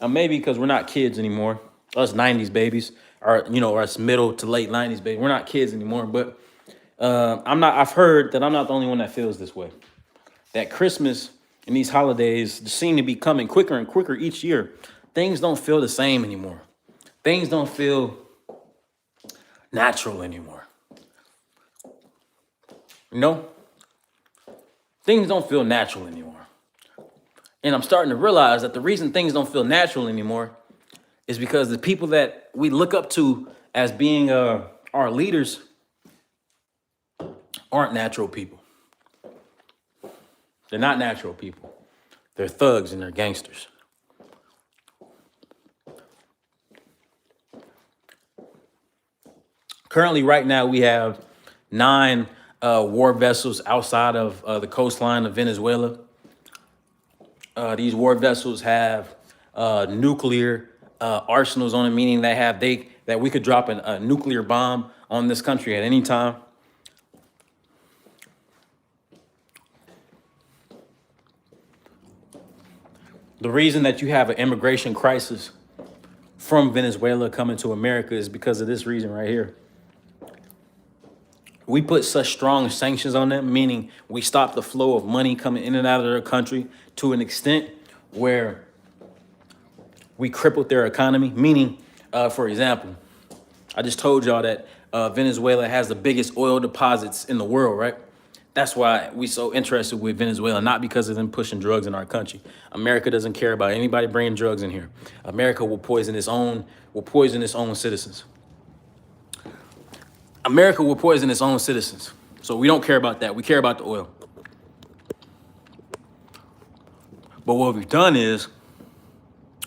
Maybe because we're not kids anymore. Us 90s babies, or us middle to late 90s babies. We're not kids anymore, but I've heard that I'm not the only one that feels this way. That Christmas and these holidays seem to be coming quicker and quicker each year. Things don't feel the same anymore. Things don't feel natural anymore. Things don't feel natural anymore. And I'm starting to realize that the reason things don't feel natural anymore is because the people that we look up to as being our leaders aren't natural people. They're not natural people. They're thugs and they're gangsters. Currently, right now, we have 9 war vessels outside of the coastline of Venezuela. These war vessels have nuclear arsenals on it, meaning that we could drop a nuclear bomb on this country at any time. The reason that you have an immigration crisis from Venezuela coming to America is because of this reason right here. We put such strong sanctions on them, meaning we stop the flow of money coming in and out of their country to an extent where we crippled their economy. Meaning, for example, I just told y'all that Venezuela has the biggest oil deposits in the world, right? That's why we so interested with Venezuela, not because of them pushing drugs in our country. America doesn't care about anybody bringing drugs in here. America will poison its own citizens. America will poison its own citizens. So we don't care about that. We care about the oil. But what we've done is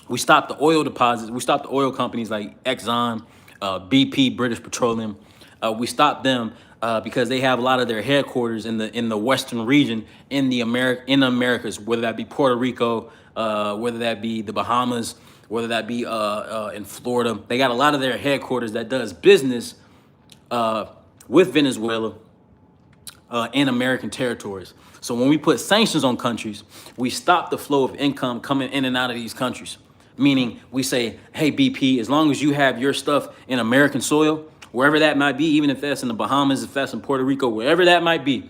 we stopped the oil deposits. We stopped the oil companies like Exxon, BP, British Petroleum. We stopped them because they have a lot of their headquarters in the western region in the Americas, whether that be Puerto Rico, whether that be the Bahamas, whether that be in Florida. They got a lot of their headquarters that does business with Venezuela in American territories. So when we put sanctions on countries, we stop the flow of income coming in and out of these countries. Meaning we say, hey, BP, as long as you have your stuff in American soil, wherever that might be, even if that's in the Bahamas, if that's in Puerto Rico, wherever that might be,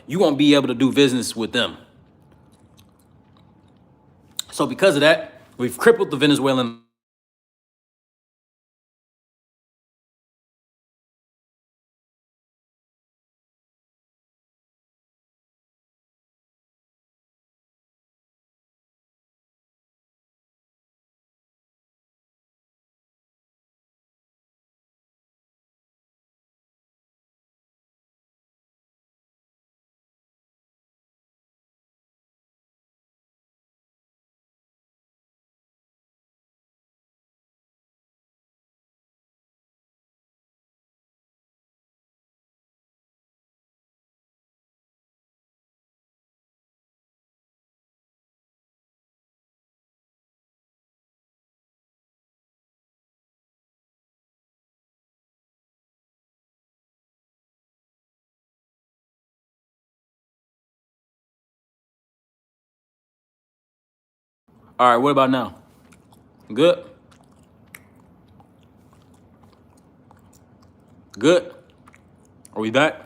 you won't be able to do business with them. So because of that, we've crippled the Venezuelan. All right, what about now? Good? Good? Are we back?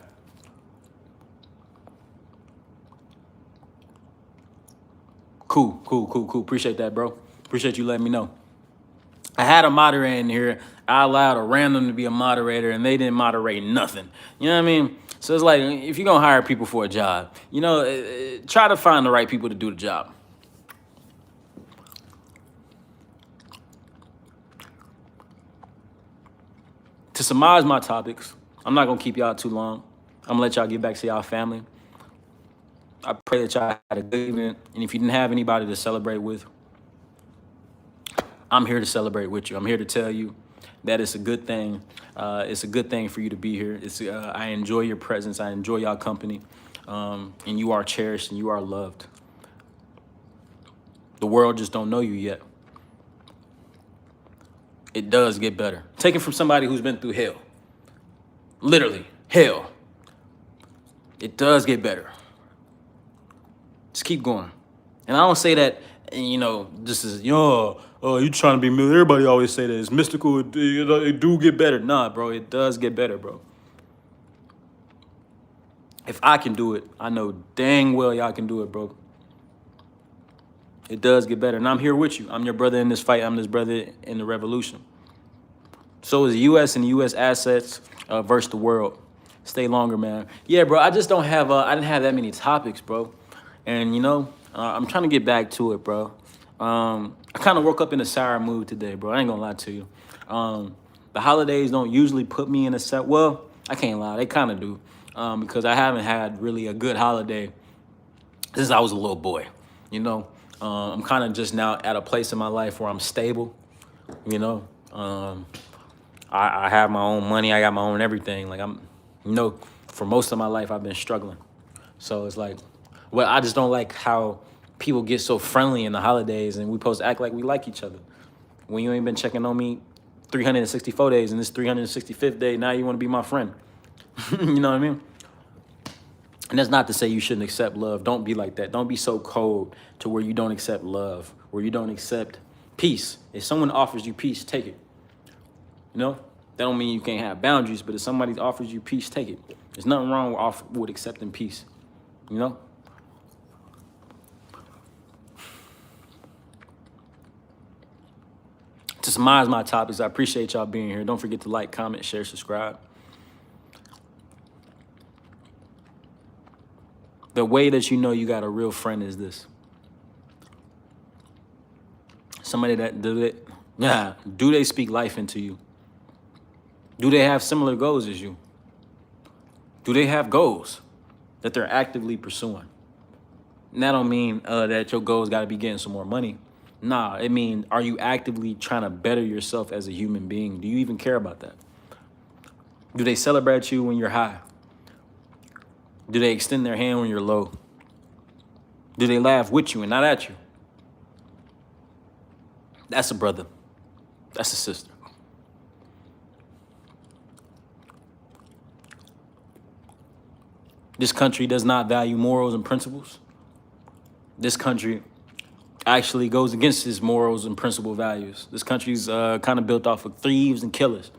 Cool, cool, cool, cool. Appreciate that, bro. Appreciate you letting me know. I had a moderator in here. I allowed a random to be a moderator, and they didn't moderate nothing. You know what I mean? So it's like, if you're going to hire people for a job, try to find the right people to do the job. To surmise my topics, I'm not going to keep y'all too long. I'm going to let y'all get back to y'all family. I pray that y'all had a good evening. And if you didn't have anybody to celebrate with, I'm here to celebrate with you. I'm here to tell you that it's a good thing. It's a good thing for you to be here. I enjoy your presence. I enjoy y'all company. And you are cherished and you are loved. The world just don't know you yet. It does get better. Taken from somebody who's been through hell. Literally, hell. It does get better. Just keep going. And I don't say that, just as, you trying to be, everybody always say that it's mystical, it do get better. Nah, bro, it does get better, bro. If I can do it, I know dang well y'all can do it, bro. It does get better. And I'm here with you. I'm your brother in this fight. I'm this brother in the revolution. So is the U.S. and the U.S. assets versus the world. Stay longer, man. Yeah, bro, I just don't have, I didn't have that many topics, bro. And, I'm trying to get back to it, bro. I kind of woke up in a sour mood today, bro. I ain't gonna lie to you. The holidays don't usually put me in a set. Well, I can't lie. They kind of do. Because I haven't had really a good holiday since I was a little boy, I'm kind of just now at a place in my life where I'm stable, I have my own money. I got my own everything. Like for most of my life, I've been struggling. So it's like, well, I just don't like how people get so friendly in the holidays and we supposed to act like we like each other. When you ain't been checking on me 364 days and this 365th day, now you want to be my friend. You know what I mean? And that's not to say you shouldn't accept love. Don't be like that. Don't be so cold to where you don't accept love, where you don't accept peace. If someone offers you peace, take it. That don't mean you can't have boundaries, but if somebody offers you peace, take it. There's nothing wrong with accepting peace, To surmise my topics, I appreciate y'all being here. Don't forget to like, comment, share, subscribe. The way that you know you got a real friend is this. Somebody that do they speak life into you? Do they have similar goals as you? Do they have goals that they're actively pursuing? And that don't mean that your goals got to be getting some more money. Nah, it means, are you actively trying to better yourself as a human being? Do you even care about that? Do they celebrate you when you're high? Do they extend their hand when you're low? Do they laugh with you and not at you? That's a brother. That's a sister. This country does not value morals and principles. This country actually goes against his morals and principle values. This country's kind of built off of thieves and killers.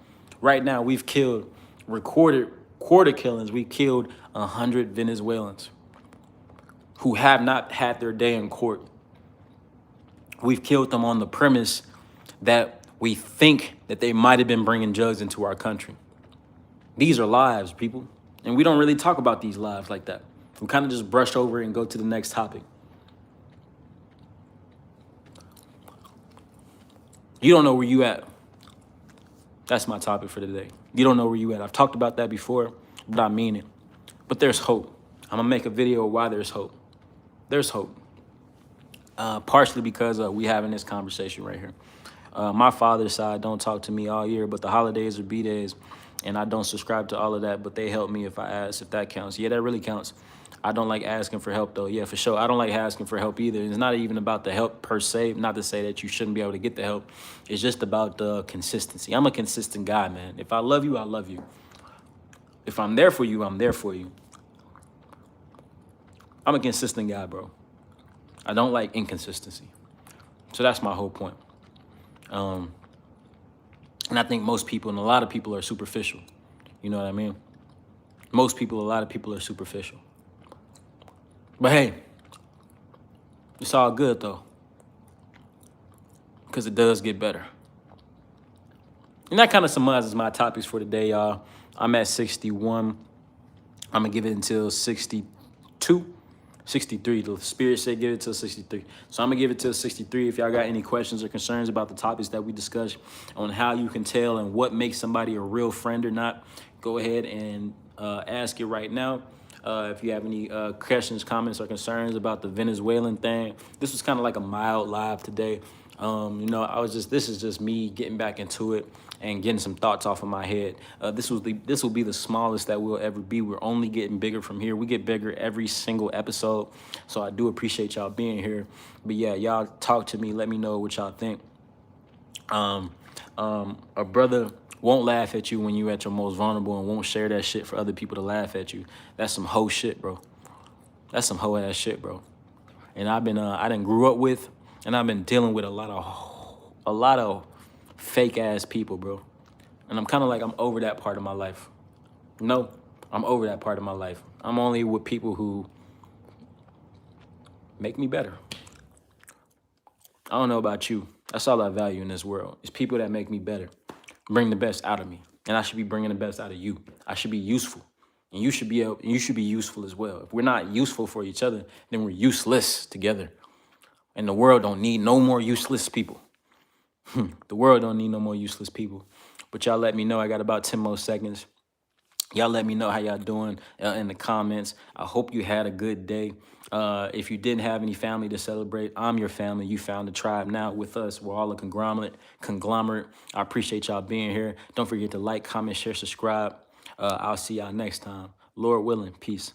Right now, we've killed, recorded quarter killings, we killed 100 Venezuelans who have not had their day in court. We've killed them on the premise that we think that they might have been bringing drugs into our country. These are lives, people. And we don't really talk about these lives like that. We kind of just brush over it and go to the next topic. You don't know where you at. That's my topic for today. You don't know where you at. I've talked about that before, but I mean it. But there's hope. I'm gonna make a video of why there's hope. There's hope. Partially because we having this conversation right here. My father's side don't talk to me all year, but the holidays are B-days, and I don't subscribe to all of that, but they help me if I ask, if that counts. Yeah, that really counts. I don't like asking for help, though. Yeah, for sure. I don't like asking for help either. It's not even about the help per se, not to say that you shouldn't be able to get the help. It's just about the consistency. I'm a consistent guy, man. If I love you, I love you. If I'm there for you, I'm there for you. I'm a consistent guy, bro. I don't like inconsistency. So that's my whole point. And I think most people and a lot of people are superficial. You know what I mean? Most people, a lot of people are superficial. But hey, it's all good though. Because it does get better. And that kind of summarizes my topics for today, y'all. I'm at 61. I'm going to give it until 62. 63. The spirit said give it till 63. So I'm gonna give it till 63. If y'all got any questions or concerns about the topics that we discussed on how you can tell and what makes somebody a real friend or not, go ahead and ask it right now. If you have any questions, comments, or concerns about the Venezuelan thing, this was kind of like a mild live today. You know, this is just me getting back into it and getting some thoughts off of my head. This will be the smallest that we'll ever be. We're only getting bigger from here. We get bigger every single episode. So I do appreciate y'all being here. But yeah, y'all talk to me. Let me know what y'all think. A brother won't laugh at you when you're at your most vulnerable and won't share that shit for other people to laugh at you. That's some hoe shit, bro. That's some hoe ass shit, bro. And I done grew up with, and I've been dealing with a lot of fake ass people, bro. And I'm kind of like, I'm over that part of my life. No, I'm over that part of my life. I'm only with people who make me better. I don't know about you. That's all I value in this world. It's people that make me better, bring the best out of me. And I should be bringing the best out of you. I should be useful. And you should be useful as well. If we're not useful for each other, then we're useless together. And the world don't need no more useless people. The world don't need no more useless people. But y'all let me know. I got about 10 more seconds. Y'all let me know how y'all doing in the comments. I hope you had a good day. If you didn't have any family to celebrate, I'm your family. You found a tribe now with us. We're all a conglomerate. I appreciate y'all being here. Don't forget to like, comment, share, subscribe. I'll see y'all next time. Lord willing, peace.